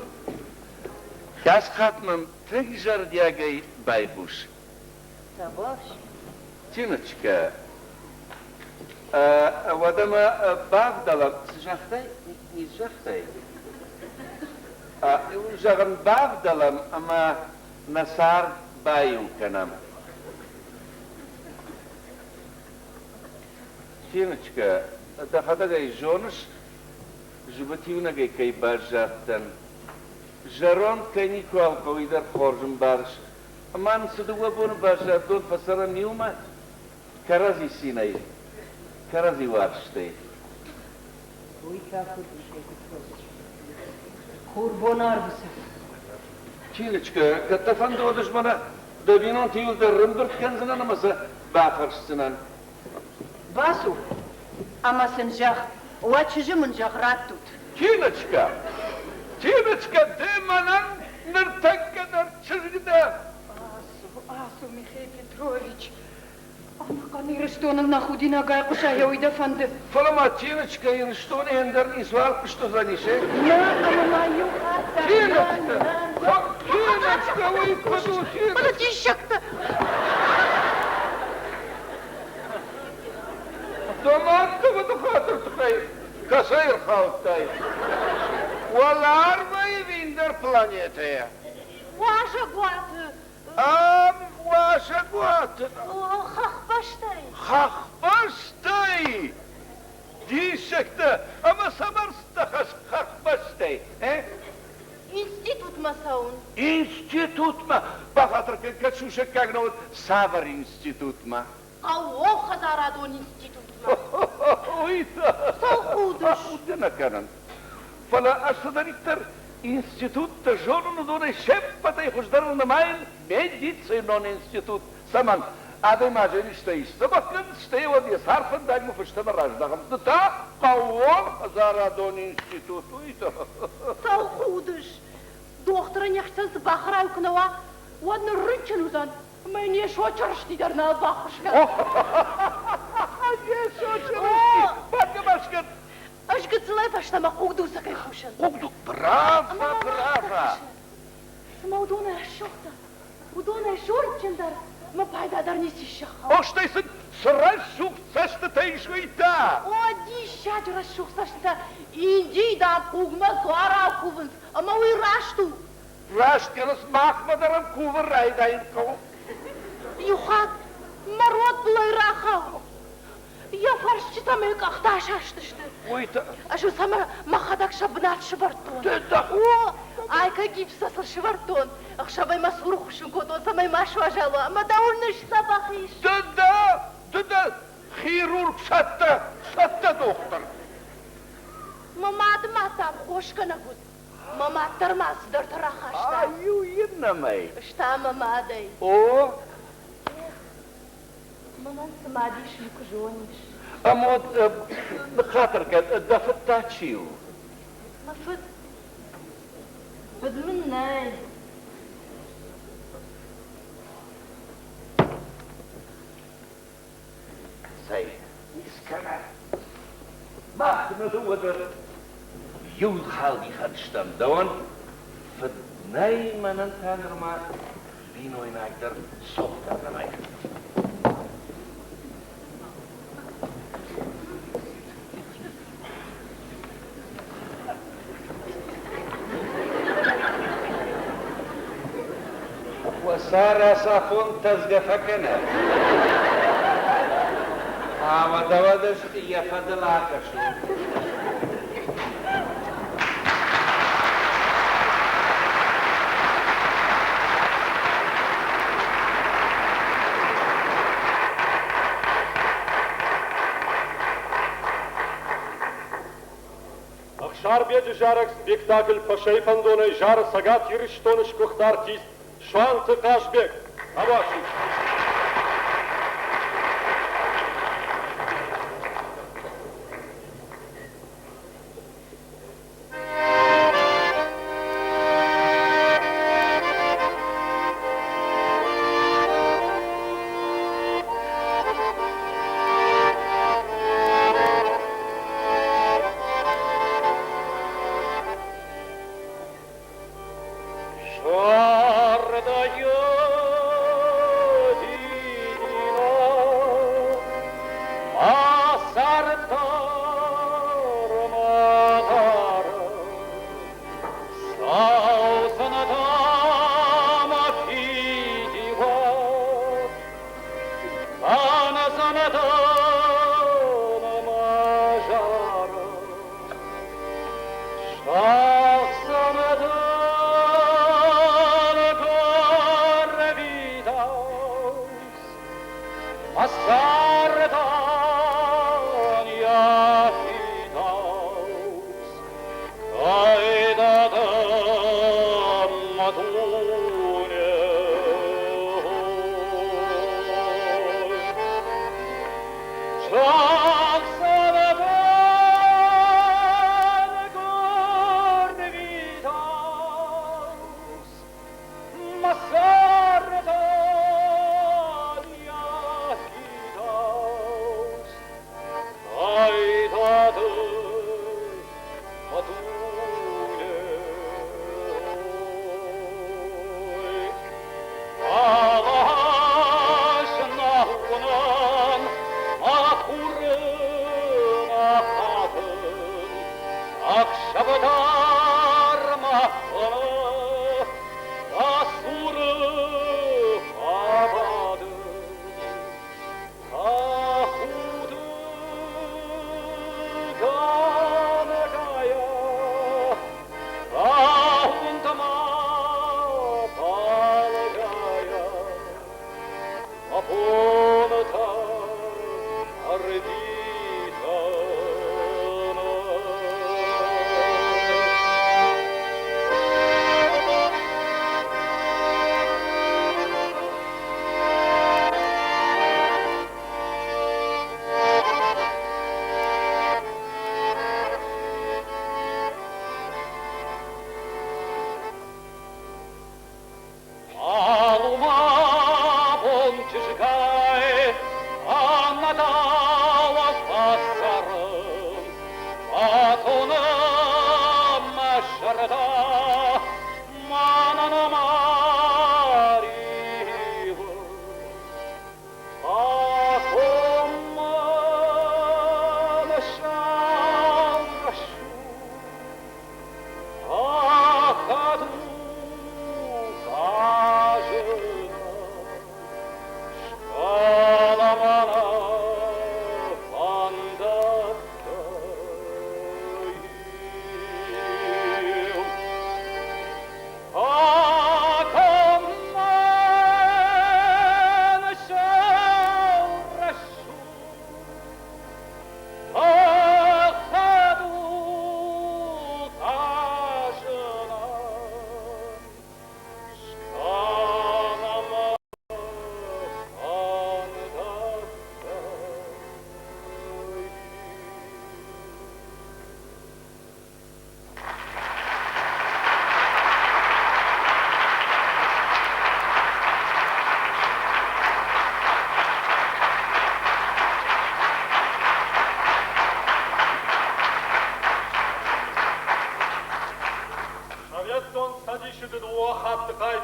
كاس خاتمم تجر دياغي بايروش
صباش
تينچكا ودما باغدلا زختي زغن باغدلا اما نصار بايو كنام تينچكا دا خدای جونش جبتیونه کی بارجاتن جرون کنی کول کویدر خورجم بارش امان سدوا بون بارجاتون فسر نیوما کرازی سینای کرازی وارشتی
وی کافو قربانار بسه
تينچكا كتفن دو دشمنه دبینون تیول در رمبرت کنزنن مسا باخرشتنن
باسو اما سنجاخ واتشجي من جغراتوت
تينچكا ديمانا نرتك نرتشجدا
آسو Михаил Петрович اما قاني رشتون ناخدينا قاي قشايا ويدا فند
فلما تينچكا يرشتون يندر نسوار قشتو زانيشه
لا اما ما يوقع
تينچكا ويقبضو
ولا تيشكتا
دومان تبدو خاطر تخيل كسير خاوتاي والارما يبين در بلانيتايا
واشا قوات
واشا قوات خخبشتاي دي شكتا اما سمرستخش خخبشتاي
انستيتوت مساون
انستيتوت ما بخاطر كتشوشك كاغنود سافر انستيتوت ما
او خزارادون انستيتوت
ويتا
صوخودش
ودنا كانن فلا أصدريتر институт жонуну доне шеппата и хождару на майн медицинон институт саман аде мажени штей собакан штей води сарфан дай му фштама раждагам та кавон зарадон институт уйта
صوخودش دختر نحسن سباخراو كنوا ودن رنچن وزن
Meni şoçarıştı derna bakışkan.
Ye şoçarıştı. Bakı başkan.
Aşkıtılay başlamak uğdu sakay hoşan.
Uğdu. Brava.
Сама удона шохта. Удона шорчендер. Ма пайдадар ниси шаха.
Оштайсın sıra şuksasta teyşuyda.
O di şacra şuksasta. İnci da kugma kara kuvun. Ama uy raştu.
Raştyanız makmadarım kuvur raydayın kov.
Yuhat. Marot bulay raha. Я фаршчита мэй кахташ аштышты.
Ой-то.
Ашу сама махадак шабнат шыбартон.
Да.
О, айка гипсасыр шыбартон. Ахшабай масуру хушун котон самай машу ажалу. Ама даурныш сабахиш.
Да. Хирург сатта доктор.
Мамады матам хошкана гуд. Маматтар масыдар тарахашта.
Аю иннамай.
Шта мамадай.
О.
Маман самадиш юкжониш.
Амод бхатарка дафтачиу.
Мафыд. Бадминнай.
Say, iskana. Machtme du oder Jud haldi hatstam doan. Fadnay manan tanerma bino inagdar sohta namay. وسارة صافون تزقفكنا ما دودش يفضل عكشو
Akşar bir jarak spektakl paşay pandona jar sagat yürüyüştoniş kuhtar artist şu an tıkaşbek. Avaşı.
Asardan ya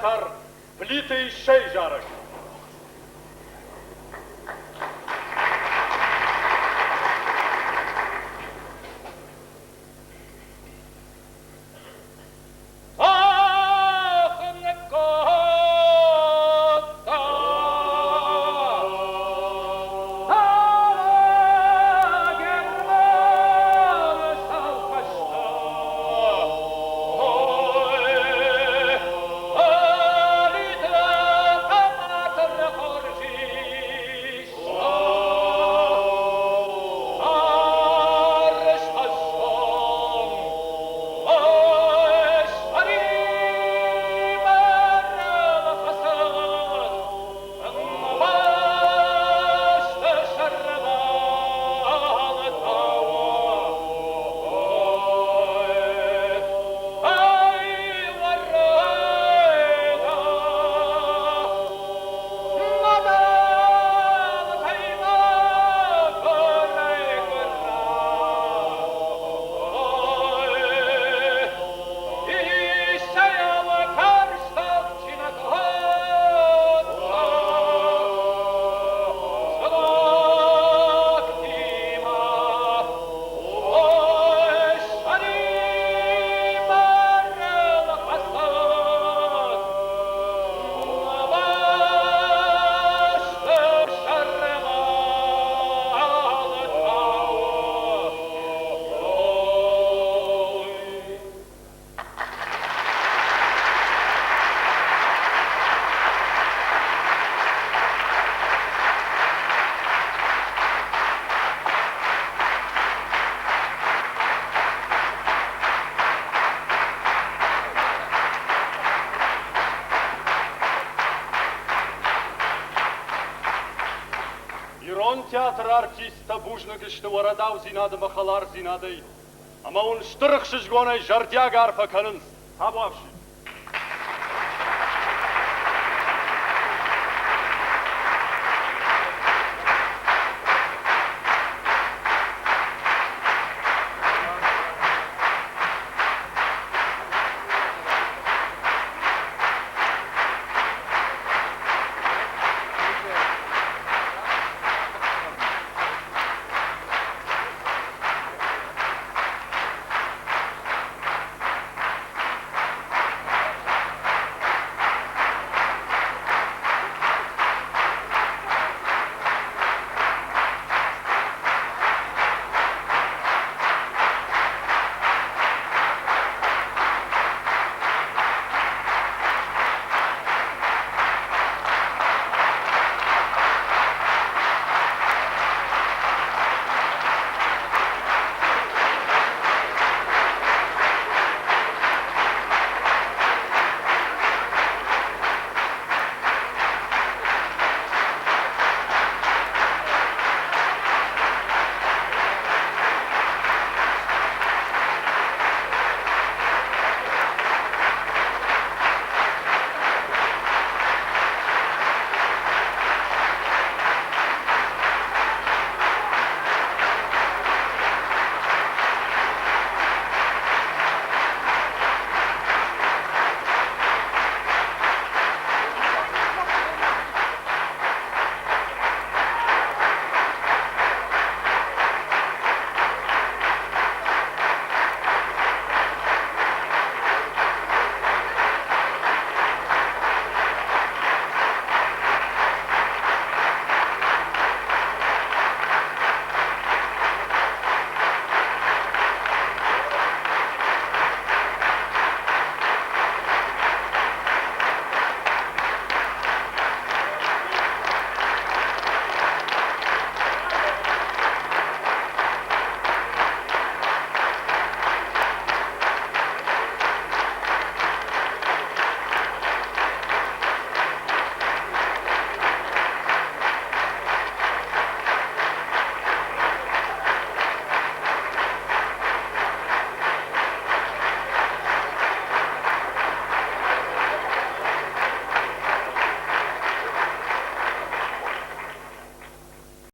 театр плиты и шей жарок. Ирон театр артиста бужныг ishte waradau zinade machalar zinade. Ama un stırıksız gonay jardiyag arfa kanın. Tabu afşi.